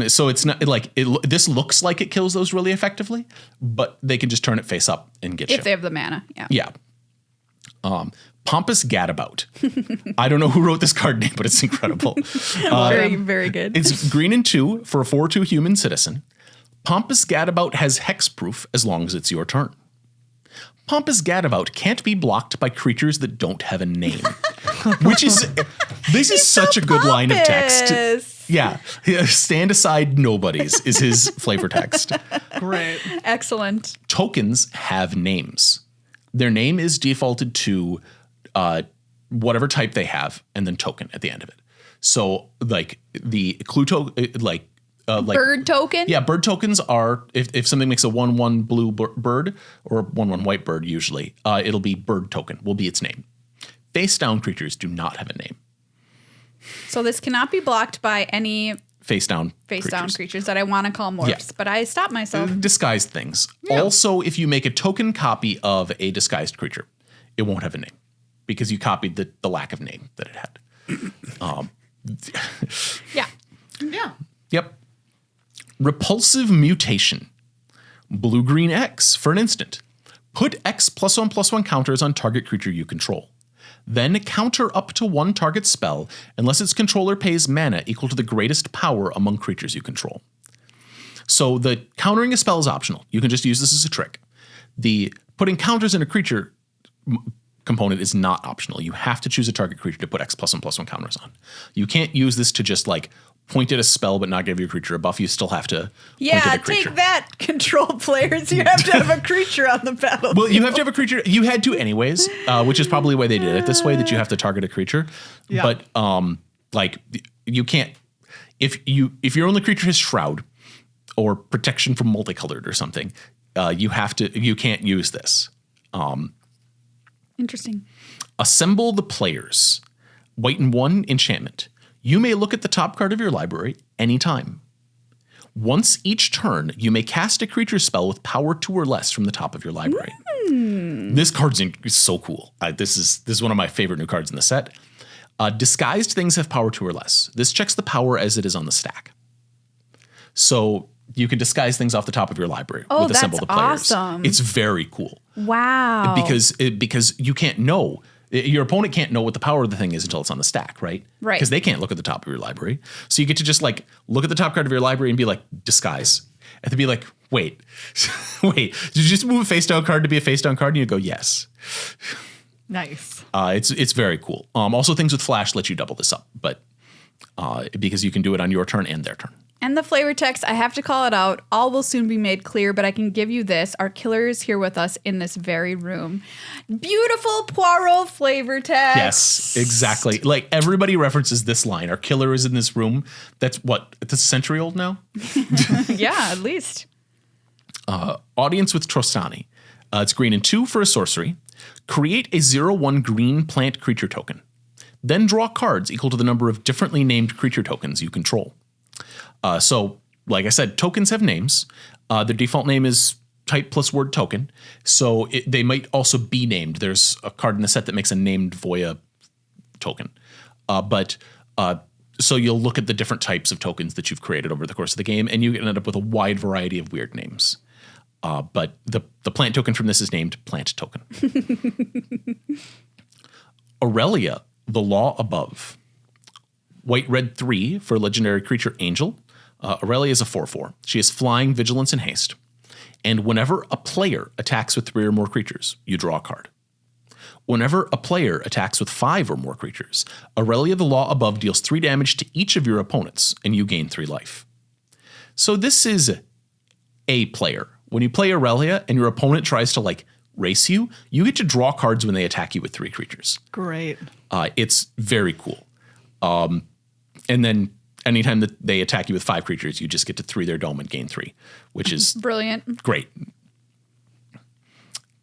So it's not like this looks like it kills those really effectively, but they can just turn it face up and get you. If they have the mana. Yeah. Yeah. Pompous Gadabout. I don't know who wrote this card name, but it's incredible. Very, very good. It's green and 2 for a 4/2 human citizen. Pompous Gadabout has hexproof as long as it's your turn. Pompous Gadabout can't be blocked by creatures that don't have a name. Which is, this is such a good line of text. Pompous. Yeah. Stand aside nobodies is his flavor text. Great. Excellent. Tokens have names. Their name is defaulted to whatever type they have and then token at the end of it. So like the clue token, like Bird token? yeah, bird tokens are if something makes a 1/1 blue bird or a 1/1 white bird, usually it'll be bird token will be its name. Face down creatures do not have a name. So this cannot be blocked by any Face down creatures that I want to call morphs, Yeah. but I stopped myself. Disguised things. Also, if you make a token copy of a disguised creature, it won't have a name because you copied the lack of name that it had. Yeah. Yeah. Yep. Repulsive Mutation. Blue-green X for an instant. Put X +1/+1 counters on target creature you control. Then counter up to 1 target spell unless its controller pays mana equal to the greatest power among creatures you control. So the countering a spell is optional. You can just use this as a trick. The putting counters in a creature component is not optional. You have to choose a target creature to put X +1/+1 counters on. You can't use this to just like point at a spell but not give your creature a buff. You still have to point at a creature. Take that, control players. You have to have a creature on the battlefield. Well, you have to have a creature. You had to anyways, which is probably why they did it this way, that you have to target a creature. Yeah. But like you can't if your only creature has Shroud or Protection from Multicolored or something, you can't use this. Interesting. Assemble the players. White and 1 enchantment. You may look at the top card of your library anytime. Once each turn, you may cast a creature spell with power 2 or less from the top of your library. This card's is so cool. This is one of my favorite new cards in the set. Disguised things have power 2 or less. This checks the power as it is on the stack. So you can disguise things off the top of your library with Assemble the Players. Awesome. It's very cool. Wow. Because you can't know. Your opponent can't know what the power of the thing is until it's on the stack, right? Right. Because they can't look at the top of your library. So you get to just like look at the top card of your library and be like, disguise. And to be like, wait, did you just move a face down card to be a face down card? And you go, yes. Nice. It's very cool. Also, things with flash let you double this up, but because you can do it on your turn and their turn. And the flavor text, I have to call it out. All will soon be made clear, but I can give you this. Our killer is here with us in this very room. Beautiful Poirot flavor text. Yes, exactly. Like everybody references this line. Our killer is in this room. That's what? It's a century old now? Yeah, at least. Audience with Trostani. It's green and 2 for a sorcery. Create a 0/1 green plant creature token. Then draw cards equal to the number of differently named creature tokens you control. So, like I said, tokens have names. Their default name is type plus word token. So they might also be named. There's a card in the set that makes a named Voya token. So you'll look at the different types of tokens that you've created over the course of the game, and you end up with a wide variety of weird names. But the plant token from this is named Plant Token. Aurelia, the Law Above. White, red, 3 for legendary creature Angel. Aurelia is a 4/4. She has flying, vigilance, and haste. And whenever a player attacks with 3 or more creatures, you draw a card. Whenever a player attacks with 5 or more creatures, Aurelia the Law Above deals 3 damage to each of your opponents, and you gain 3 life. So this is a player. When you play Aurelia and your opponent tries to race you, you get to draw cards when they attack you with 3 creatures. Great. It's very cool. And then anytime that they attack you with 5 creatures, you just get to 3 their dome and gain 3, which is brilliant. Great.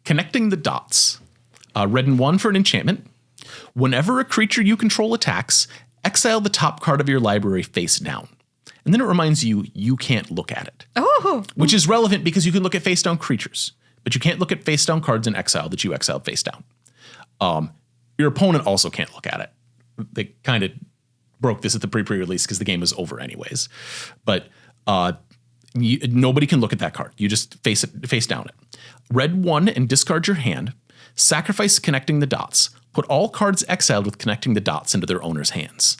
Connecting the Dots. Red and 1 for an enchantment. Whenever a creature you control attacks, exile the top card of your library face down. And then it reminds you can't look at it. Oh. Which is relevant because you can look at face down creatures, but you can't look at face down cards in exile that you exiled face down. Your opponent also can't look at it. They kind of broke this at the pre-release because the game was over anyways. But nobody can look at that card. You just face down it. Red 1 and discard your hand. Sacrifice Connecting the Dots. Put all cards exiled with Connecting the Dots into their owner's hands.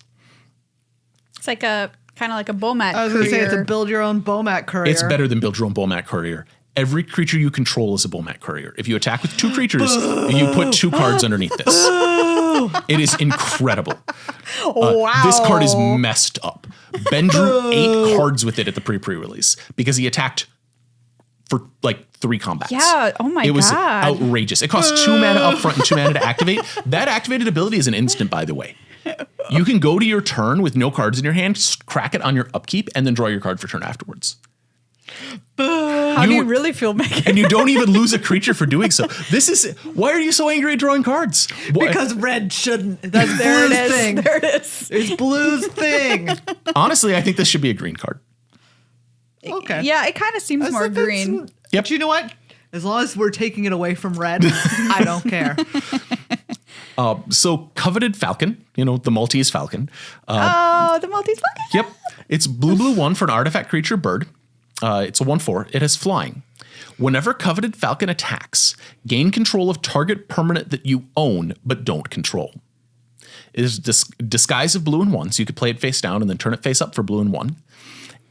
It's like kind of like a Bomat I was going to say it's a build your own Bomat courier. It's better than build your own Bomat courier. Every creature you control is a Bomat courier. If you attack with 2 creatures, you put 2 cards underneath this. It is incredible. Wow. This card is messed up. Ben drew 8 cards with it at the pre-release because he attacked for 3 combats. Yeah. Oh my God. It was outrageous. It costs 2 mana up front and 2 mana to activate. That activated ability is an instant, by the way. You can go to your turn with no cards in your hand, crack it on your upkeep, and then draw your card for turn afterwards. How do you really feel, Megan? And you don't even lose a creature for doing so. Why are you so angry at drawing cards? Because red shouldn't. That's Blue's thing. There it is. It's Blue's thing. Honestly, I think this should be a green card. Okay. Yeah, it kind of seems more green. Yep. But you know what? As long as we're taking it away from red, I don't care. So Coveted Falcon, the Maltese Falcon. The Maltese Falcon? Yep. It's blue 1 for an artifact creature bird. It's a 1/4. It has flying. Whenever Coveted Falcon attacks, gain control of target permanent that you own but don't control. It is disguise of blue and 1, so you could play it face down and then turn it face up for blue and 1.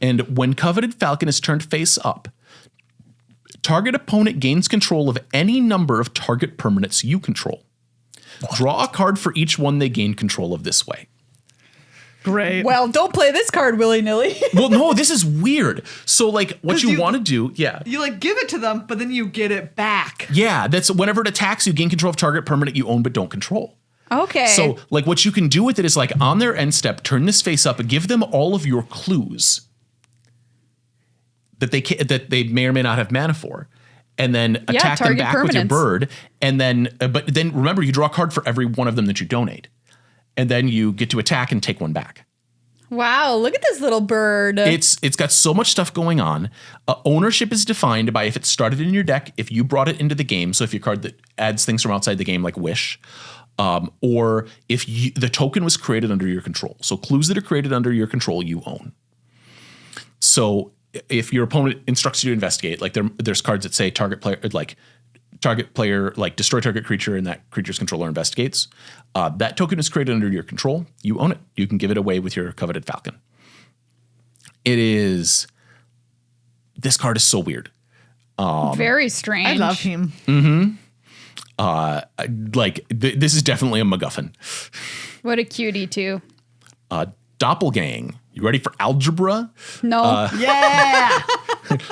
And when Coveted Falcon is turned face up, target opponent gains control of any number of target permanents you control. Draw a card for each one they gain control of this way. Great. Well, don't play this card willy-nilly. Well, no, this is weird. So what you want to do, You give it to them, but then you get it back. Yeah, that's whenever it attacks, you gain control of target permanent you own but don't control. Okay. So what you can do with it is on their end step, turn this face up and give them all of your clues that they may or may not have mana for. And then attack them back with your bird. And then, but then remember, you draw a card for every one of them that you donate. And then you get to attack and take one back. Wow, look at this little bird. It's got so much stuff going on. Ownership is defined by if it started in your deck, if you brought it into the game. So if your card that adds things from outside the game, like Wish, or if the token was created under your control. So clues that are created under your control, you own. So if your opponent instructs you to investigate, there's cards that say target player, destroy target creature and that creature's controller investigates. That token is created under your control. You own it. You can give it away with your Coveted Falcon. This card is so weird. Very strange. I love him. Mm-hmm. This is definitely a MacGuffin. What a cutie too. Doppelgang. You ready for algebra? No. Yeah.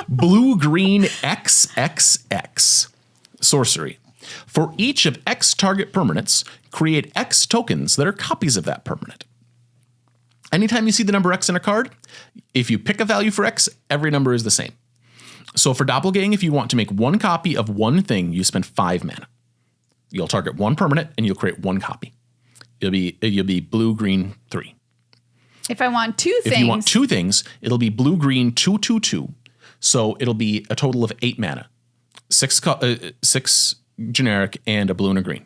Blue, green, XXX. Sorcery. For each of X target permanents, create X tokens that are copies of that permanent. Anytime you see the number X in a card, if you pick a value for X, every number is the same. So for Doppelgang, if you want to make 1 copy of one thing, you spend 5 mana. You'll target 1 permanent and you'll create 1 copy. You'll be blue, green, 3. If I want two things. If you want 2 things, it'll be blue, green, 2, 2, 2. So it'll be a total of 8 mana, 6 generic and a blue and a green.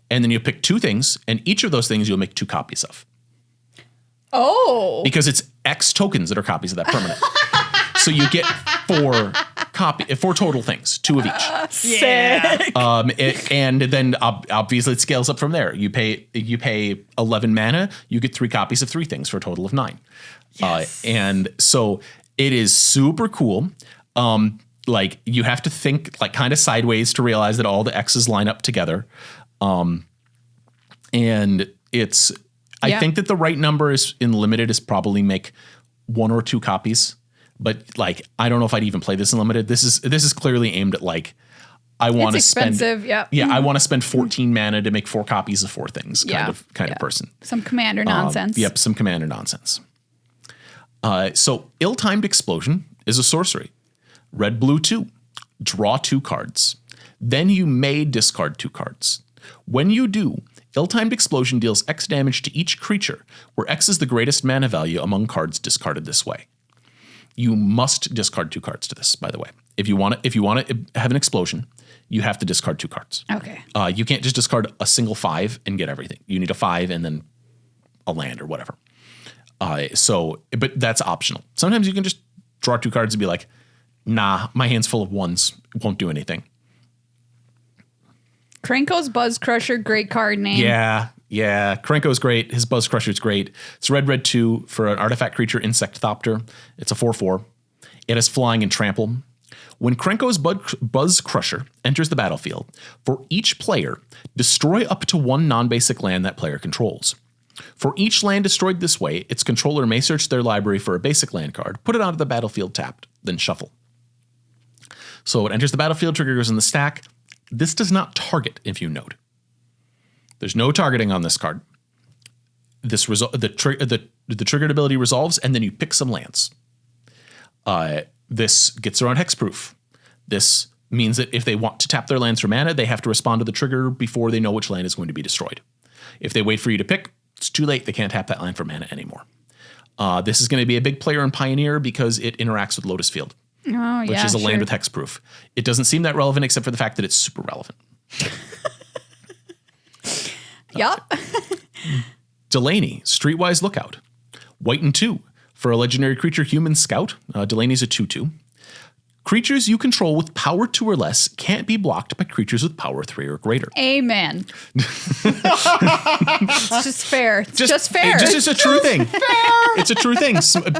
And then you pick 2 things, and each of those things you'll make 2 copies of. Oh. Because it's X tokens that are copies of that permanent. So you get 4 total things, 2 of each. Sick. And then obviously it scales up from there. You pay 11 mana, you get 3 copies of 3 things for a total of 9. Yes. And so it is super cool. Like you have to think like kind of sideways to realize that all the X's line up together. And it's, I think that the right number is in limited is probably make 1 or 2 copies. But like, I don't know if I'd even play this in limited. This is clearly aimed at like, I want to spend. Yep. Yeah, I want to spend 14 mana to make 4 copies of 4 things. Kind of person. Some commander nonsense. Yep, some commander nonsense. So ill-timed explosion is a sorcery. Red, blue 2. Draw 2 cards. Then you may discard 2 cards. When you do, ill-timed explosion deals X damage to each creature, where X is the greatest mana value among cards discarded this way. You must discard 2 cards to this, by the way. If you want to have an explosion, you have to discard 2 cards. Okay. You can't just discard a single 5 and get everything. You need a 5 and then a land or whatever. But that's optional. Sometimes you can just draw 2 cards and be like, nah, my hand's full of 1s. It won't do anything. Krenko's Buzz Crusher, great card name. Yeah. Krenko's great. His Buzz Crusher's great. It's red 2 for an artifact creature, Insectopter. It's a 4/4. It has flying and trample. When Krenko's Buzz Crusher enters the battlefield, for each player, destroy up to 1 non-basic land that player controls. For each land destroyed this way, its controller may search their library for a basic land card, put it onto the battlefield tapped, then shuffle. So it enters the battlefield, trigger goes in the stack. This does not target, if you note. There's no targeting on this card. The triggered ability resolves, and then you pick some lands. This gets around hexproof. This means that if they want to tap their lands for mana, they have to respond to the trigger before they know which land is going to be destroyed. If they wait for you to pick, it's too late. They can't tap that land for mana anymore. This is going to be a big player in Pioneer because it interacts with Lotus Field, which is a land with hexproof. It doesn't seem that relevant except for the fact that it's super relevant. Yep. Delaney, Streetwise Lookout. White and 2. For a legendary creature, Human Scout. Delaney's a 2/2. Creatures you control with power 2 or less can't be blocked by creatures with power 3 or greater. Amen. It's just fair. It's just fair. It's a true thing. It's a true thing. I'm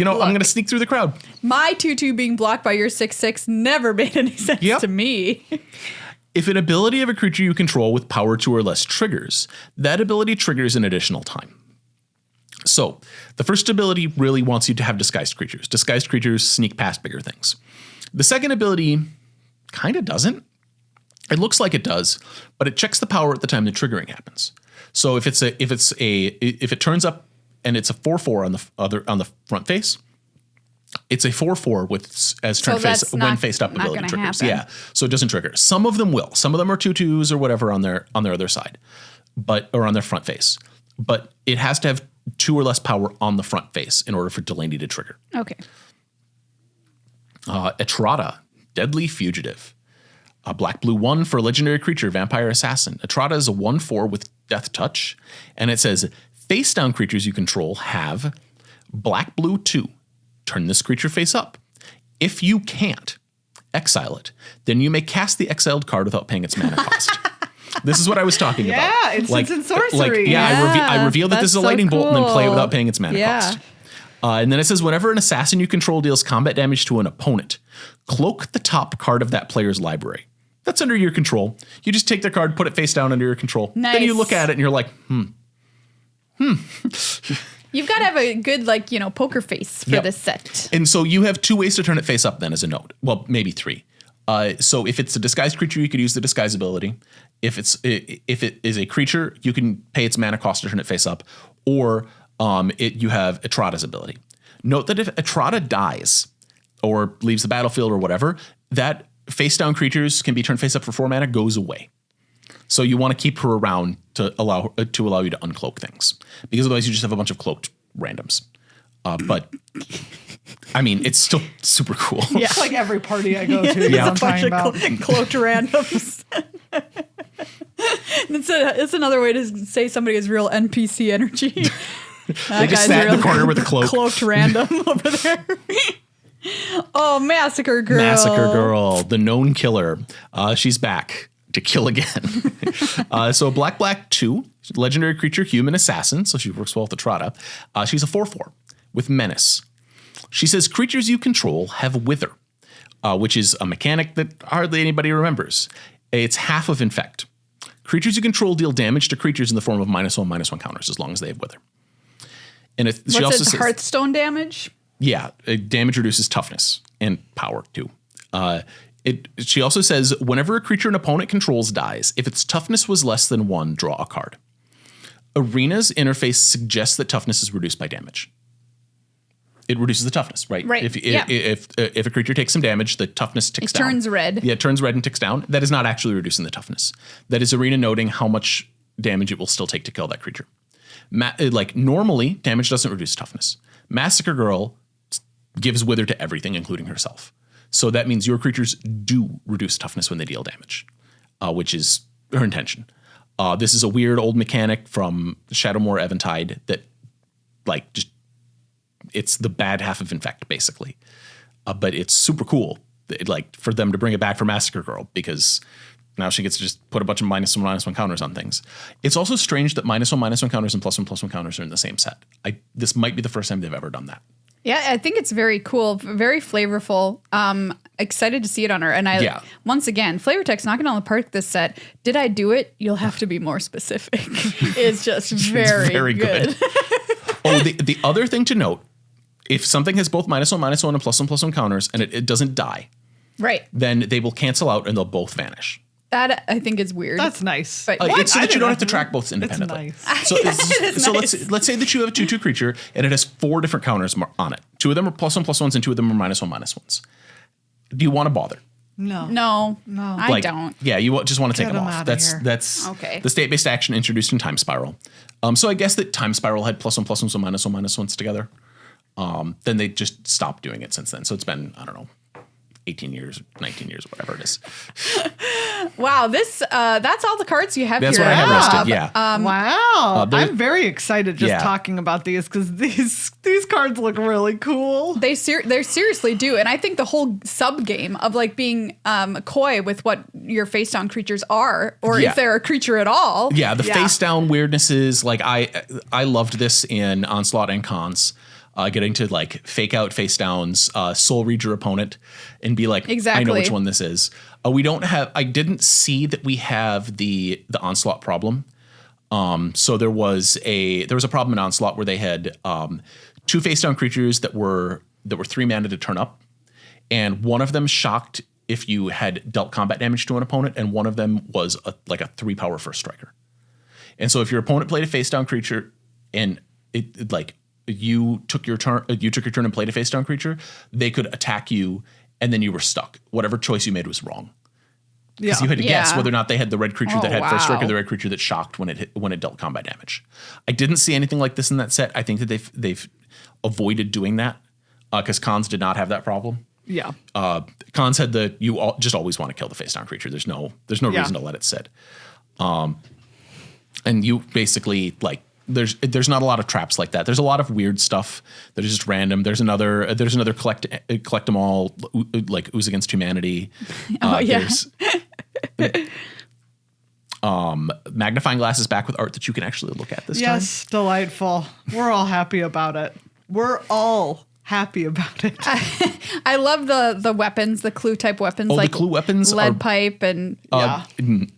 going to sneak through the crowd. My 2/2 being blocked by your 6/6 never made any sense to me. If an ability of a creature you control with power 2 or less triggers, that ability triggers an additional time. So the first ability really wants you to have disguised creatures. Disguised creatures sneak past bigger things. The second ability kind of doesn't. It looks like it does, but it checks the power at the time the triggering happens. So if it turns up and it's a 4/4 on the front face, it's a 4/4 with as turn face when faced up ability triggers. Happen. Yeah, so it doesn't trigger. Some of them will. Some of them are 2/2s or whatever on their other side, or on their front face. But it has to have 2 or less power on the front face in order for Delaney to trigger. Okay. Etrata, Deadly Fugitive. A black-blue 1 for a legendary creature, Vampire Assassin. Etrata is a 1/4 with Death Touch, and it says face-down creatures you control have black-blue 2. Turn this creature face up. If you can't, exile it. Then you may cast the exiled card without paying its mana cost. This is what I was talking about. Yeah, instants and sorcery. I reveal that this is a lightning bolt and then play it without paying its mana cost. Yeah. And then it says, whenever an assassin you control deals combat damage to an opponent, cloak the top card of that player's library. That's under your control. You just take their card, put it face down under your control. Nice. Then you look at it and you're like, You've got to have a good, poker face for this set. And so you have 2 ways to turn it face up then as a note. Well, maybe 3. So if it's a disguised creature, you could use the disguise ability. If it is a creature, you can pay its mana cost to turn it face up, or you have Etrata's ability. Note that if Etrata dies or leaves the battlefield or whatever, that face down creatures can be turned face up for 4 mana goes away. So you want to keep her around to allow you to uncloak things, because otherwise you just have a bunch of cloaked randoms. But I mean, it's still super cool. Yeah, it's like every party I go to. Yeah. I'm talking about. Cloaked randoms. It's another way to say somebody has real NPC energy. They just sat in the corner with a cloak. Cloaked random over there. Oh, Massacre Girl. Massacre Girl, the known killer. She's back to kill again. So black 2, legendary creature, human assassin. So she works well with the Trotta. She's a 4/4 with menace. She says creatures you control have wither, which is a mechanic that hardly anybody remembers. It's half of infect. Creatures you control deal damage to creatures in the form of -1/-1 counters as long as they have wither. And she also says Hearthstone damage? Yeah, damage reduces toughness and power too. She also says whenever a creature an opponent controls dies, if its toughness was less than 1, draw a card. Arena's interface suggests that toughness is reduced by damage. It reduces the toughness, right? Right. If a creature takes some damage, the toughness ticks down. It turns red. Yeah, it turns red and ticks down. That is not actually reducing the toughness. That is Arena noting how much damage it will still take to kill that creature. Normally, damage doesn't reduce toughness. Massacre Girl gives wither to everything, including herself. So that means your creatures do reduce toughness when they deal damage, which is her intention. This is a weird old mechanic from Shadowmoor Eventide that, it's the bad half of infect, basically. But it's super cool, for them to bring it back for Massacre Girl, because now she gets to just put a bunch of -1/-1 counters on things. It's also strange that -1/-1 counters and +1/+1 counters are in the same set. This might be the first time they've ever done that. Yeah, I think it's very cool, very flavorful. Excited to see it on her. And once again, Flavor Tech's knocking on the park this set. Did I do it? You'll have to be more specific. It's just very good. The other thing to note, if something has both -1/-1 and +1/+1 counters and it doesn't die, right, then they will cancel out and they'll both vanish. That I think is weird. That's nice. But it's so that you don't have to track both independently. It's nice. So, let's say that you have a 2/2 creature and it has 4 different counters on it. 2 of them are +1/+1s and 2 of them are -1/-1s. Do you want to bother? No. I don't. Yeah, you just want to take them off. outta here. That's Okay. the state-based action introduced in Time Spiral. So I guess that Time Spiral had +1/+1s and -1/-1s together. Then they just stopped doing it since then. So it's been, I don't know, 18 years, 19 years, whatever it is. Wow, that's all the cards you have That's here. what I have listed, yeah. Wow. I'm very excited just talking about these because these cards look really cool. They seriously do. And I think the whole sub game of being coy with what your face down creatures are, or if they're a creature at all. Yeah, the face down weirdnesses, I loved this in Onslaught and Cons. Getting to fake out face downs, soul read your opponent and be like, exactly. I know which one this is. I didn't see that we have the Onslaught problem. So there was a problem in Onslaught where they had 2 face down creatures that were 3 mana to turn up. And one of them shocked if you had dealt combat damage to an opponent, and one of them was a 3 power first striker. And so if your opponent played a face down creature and you took your turn and played a face down creature, they could attack you and then you were stuck. Whatever choice you made was wrong. Because you had to guess whether or not they had the red creature that had first strike or the red creature that shocked when it dealt combat damage. I didn't see anything like this in that set. I think that they've avoided doing that because Cons did not have that problem. Yeah. Cons had just always want to kill the face down creature. There's no reason to let it sit. And you basically there's not a lot of traps like that. There's a lot of weird stuff that is just random. There's another collect them all Ooze Against Humanity. There's magnifying glass is back with art that you can actually look at this time. Yes, delightful. We're all happy about it. I love the weapons, the clue type weapons, the clue weapons, lead pipe and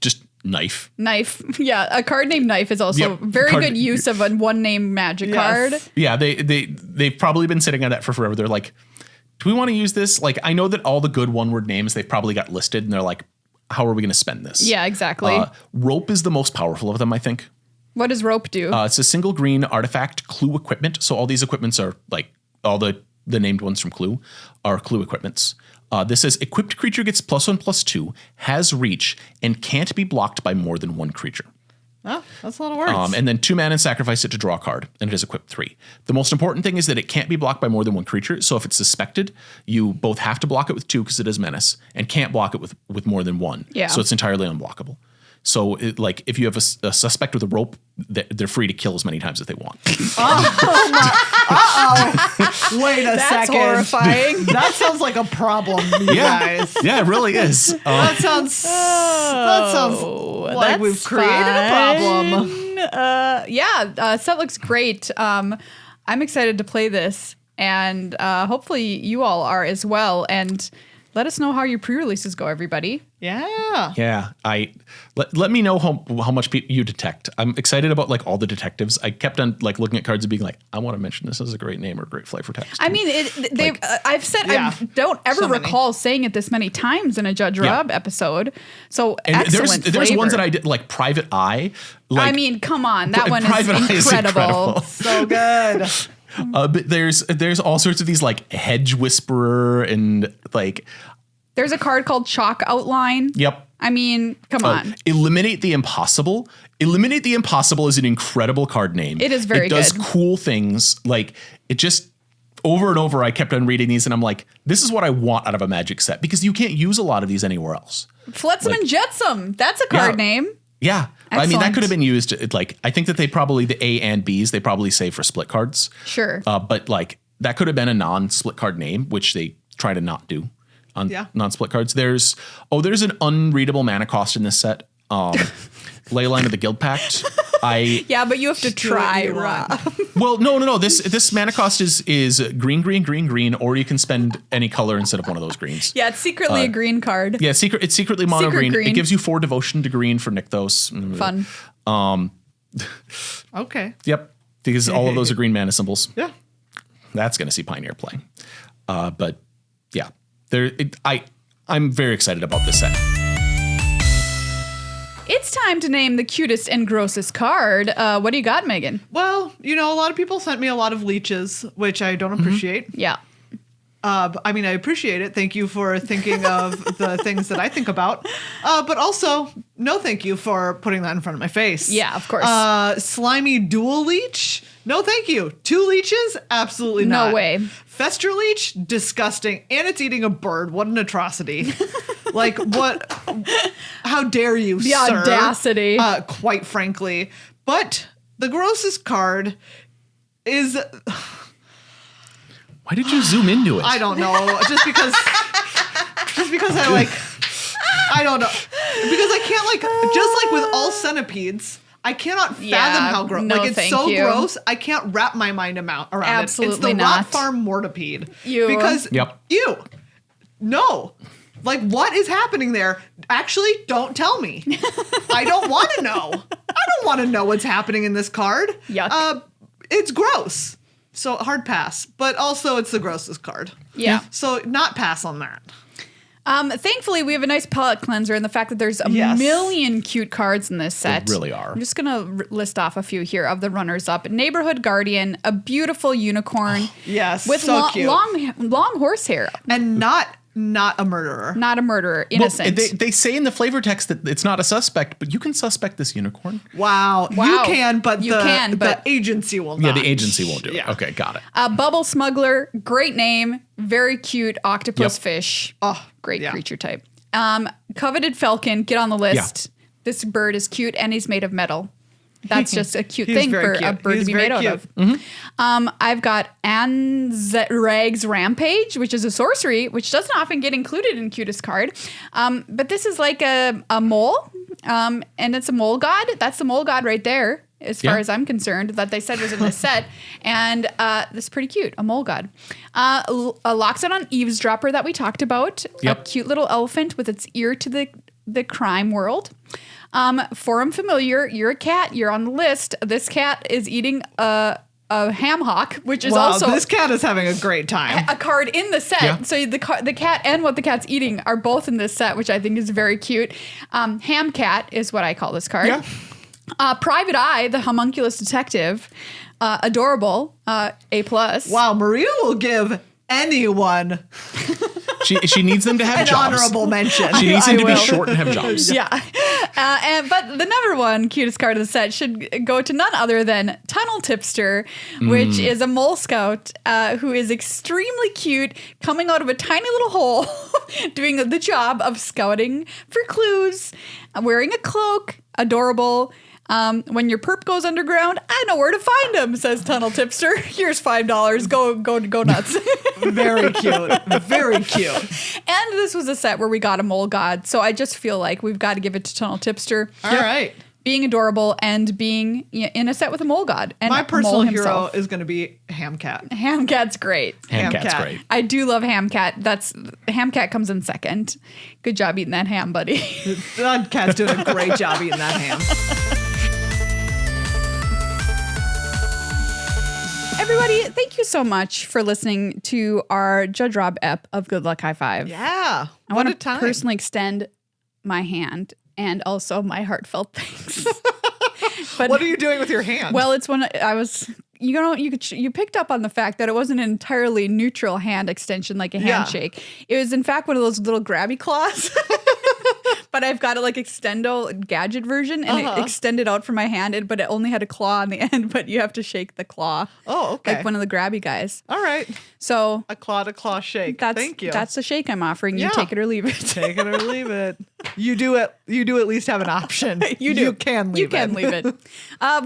just Knife. Yeah, a card named Knife is also very good use of a one name magic card. Yeah, they've probably been sitting on that for forever. They're like, do we want to use this? I know that all the good one word names they've probably got listed, and they're like, how are we going to spend this? Yeah, exactly. Rope is the most powerful of them, I think. What does Rope do? It's a single green artifact clue equipment. So all these equipments are all the the named ones from Clue, are Clue equipments. This says equipped creature gets +1/+2, has reach, and can't be blocked by more than one creature. Oh, that's a lot of words. And then 2 mana and sacrifice it to draw a card, and it is equipped 3. The most important thing is that it can't be blocked by more than one creature. So if it's suspected, you both have to block it with 2 because it is menace, and can't block it with more than 1. Yeah. So it's entirely unblockable. So if you have a suspect with a rope, they're free to kill as many times as they want. Wait a That's second. horrifying. That sounds like a problem, you guys. Yeah, it really is. That sounds like that's we've created a problem. Set looks great. I'm excited to play this, and hopefully you all are as well. And let us know how your pre-releases go, everybody. Yeah. Yeah, let me know how much you detect. I'm excited about like all the detectives. I kept on like looking at cards and being like, I want to mention this as a great name or great flavor text. I mean, I've said Yeah. I don't ever So many. recall saying it this many times in a Judge Rob episode. So and excellent there's ones flavor. that I did like Private Eye. Like, I mean, come on, that one Private Eye is is incredible. So good. But there's all sorts of these like Hedge Whisperer and like. There's a card called Chalk Outline. Yep. I mean, come on. Eliminate the Impossible. Eliminate the Impossible is an incredible card name. It is very It does good. cool things. Like it just over and over. I kept on reading these and I'm like, this is what I want out of a Magic set because you can't use a lot of these anywhere else. Flotsam and Jetsam. That's a card name. Yeah. I mean, that Excellent. could have been used. Like, I think that the A and Bs, they probably save for split cards. Sure. But like that could have been a non-split card name, which they try to not do on non-split cards. There's an unreadable mana cost in this set. Leyline of the Guild Pact. Yeah, but you have to try, Rob. Well, no. This mana cost is green, or you can spend any color instead of one of those greens. Yeah, it's secretly a green card. Yeah, it's secretly mono Secret green. green. It gives you 4 devotion to green for Nykthos. Fun. Okay. Yep, because all of those are green mana symbols. Yeah. That's going to see Pioneer play. But yeah, I'm very excited about this set. It's time to name the cutest and grossest card. What do you got, Megan? Well, a lot of people sent me a lot of leeches, which I don't appreciate. Yeah. I mean, I appreciate it. Thank you for thinking of the things that I think about. But also, no thank you for putting that in front of my face. Yeah, of course. Slimy dual leech? No thank you. 2 leeches? Absolutely not. No way. Fester leech? Disgusting. And it's eating a bird. What an atrocity. Like, what? How dare you, The sir? audacity. Quite frankly. But the grossest card is... Why did you zoom into it? I don't know. Just because I like, I don't know. Because I can't like, just like with all centipedes, I cannot fathom how gross. no, Like it's thank so you. gross. I can't wrap my mind around Absolutely it. It's the not. Rot Farm Mortipede. Ew. Because Yep. ew. No. Like what is happening there? Actually, don't tell me. I don't want to know. I don't want to know what's happening in this card. Yuck. It's gross. So hard pass, but also it's the grossest card. Yeah. So not pass on that. Thankfully, we have a nice palette cleanser, and the fact that there's a million cute cards in this set. They really are. I'm just gonna list off a few here of the runners-up. Neighborhood Guardian, a beautiful unicorn. Yes, with so cute. long horsehair. And not a murderer. Not a murderer, innocent. Well, they say in the flavor text that it's not a suspect, but you can suspect this unicorn. Wow. You can, but but the agency will Yeah, not. the agency won't do it. Yeah. Okay, got it. Bubble Smuggler, great name, very cute octopus Yep. fish. Oh, Great yeah. creature type. Coveted Falcon, get on the list. Yeah. This bird is cute and he's made of metal. That's just a cute He's thing very for a cute. bird He's to be very made cute. out of. I've got Anzerag's Rampage, which is a sorcery, which doesn't often get included in cutest card. But this is like a mole, and it's a mole god. That's the mole god right there, as far as I'm concerned, that they said was in this set. And this is pretty cute, a mole god. A Loxodon on Eavesdropper that we talked about. Yep. A cute little elephant with its ear to the crime world. Forum Familiar, you're a cat, you're on the list. This cat is eating a ham hock, which is also this cat is having a great time. a card in the set. Yeah. So the cat and what the cat's eating are both in this set, which I think is very cute. Ham cat is what I call this card. Yeah. Private Eye, the homunculus detective, adorable, A+. Wow, Maria will give anyone She needs them to have an jobs. honorable mention. She needs them to be will. short and have jobs. Yeah. But the number one cutest card of the set should go to none other than Tunnel Tipster, which is a mole scout who is extremely cute, coming out of a tiny little hole, doing the job of scouting for clues, wearing a cloak, adorable. When your perp goes underground, I know where to find him, says Tunnel Tipster. Here's $5. Go nuts. Very cute. Very cute. And this was a set where we got a mole god, so I just feel like we've got to give it to Tunnel Tipster. All right. Being adorable and being in a set with a mole god. And My a personal mole hero himself. is going to be Hamcat. Hamcat's great. Hamcat's Hamcat. great. I do love Hamcat. Hamcat comes in second. Good job eating that ham, buddy. Cat's doing a great job eating that ham. Everybody, thank you so much for listening to our Judge Rob ep of Good Luck High Five. Yeah. I What want a to time. personally extend my hand and also my heartfelt thanks. But What are you doing with your hand? well, it's when I was, you picked up on the fact that it wasn't an entirely neutral hand extension like a Yeah. handshake. It was in fact one of those little grabby claws. But I've got a like extendo gadget version and it extended out from my hand, but it only had a claw on the end, but you have to shake the claw. Oh, okay. Like one of the grabby guys. All right. So A claw-to-claw shake. Thank you. That's the shake I'm offering. You Yeah. take it or leave it. Take it or leave it. You do at least have an option. You do. You can leave it. You can leave it. We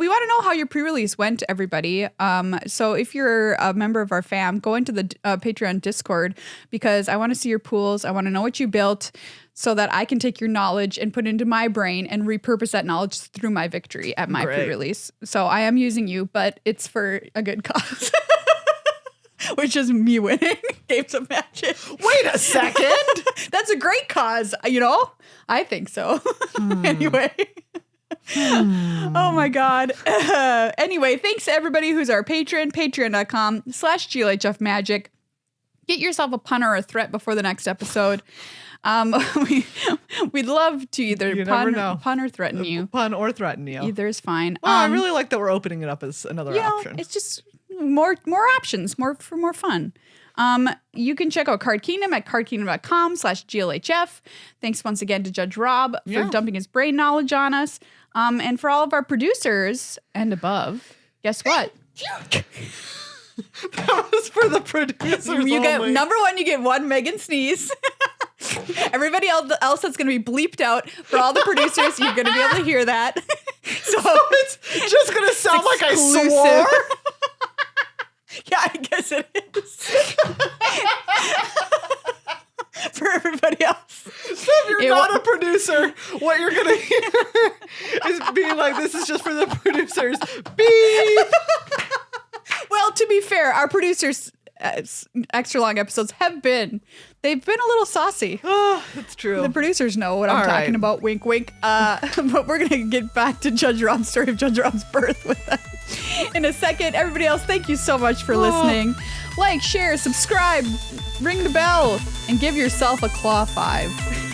want to know how your pre-release went, everybody. So if you're a member of our fam, go into the Patreon Discord because I want to see your pools. I want to know what you built so that I can take your knowledge and put it into my brain and repurpose that knowledge through my victory at my Great. pre-release. So I am using you, but it's for a good cause. Which is me winning games of Magic. Wait a second. That's a great cause, you know? I think so. Anyway. Oh my God. Anyway, thanks to everybody who's our patron, patreon.com/GLHF Magic. Get yourself a pun or a threat before the next episode. We'd love to either You never know. pun or threaten you. Pun or threaten you. Either is fine. Well, I really like that we're opening it up as another option. It's just more options, more fun. You can check out Card Kingdom at cardkingdom.com/GLHF. Thanks once again to Judge Rob for dumping his brain knowledge on us. And for all of our producers and above, guess what? That was for the producers You get only. number one, you get one Megan sneeze. Everybody else that's going to be bleeped out. For all the producers, you're going to be able to hear that. So It's just going to sound like I exclusive. swore. Yeah, I guess it is. For everybody else. So if you're not a producer, what you're going to hear is being like, this is just for the producers. Beep. Well, to be fair, our producers' extra long episodes they've been a little saucy. Oh, that's true. The producers know what I'm All talking right. about. Wink, wink. But we're going to get back to Judge Rob's story of Judge Rob's birth with them in a second. Everybody else, thank you so much for listening. Like, share, subscribe, ring the bell, and give yourself a claw 5.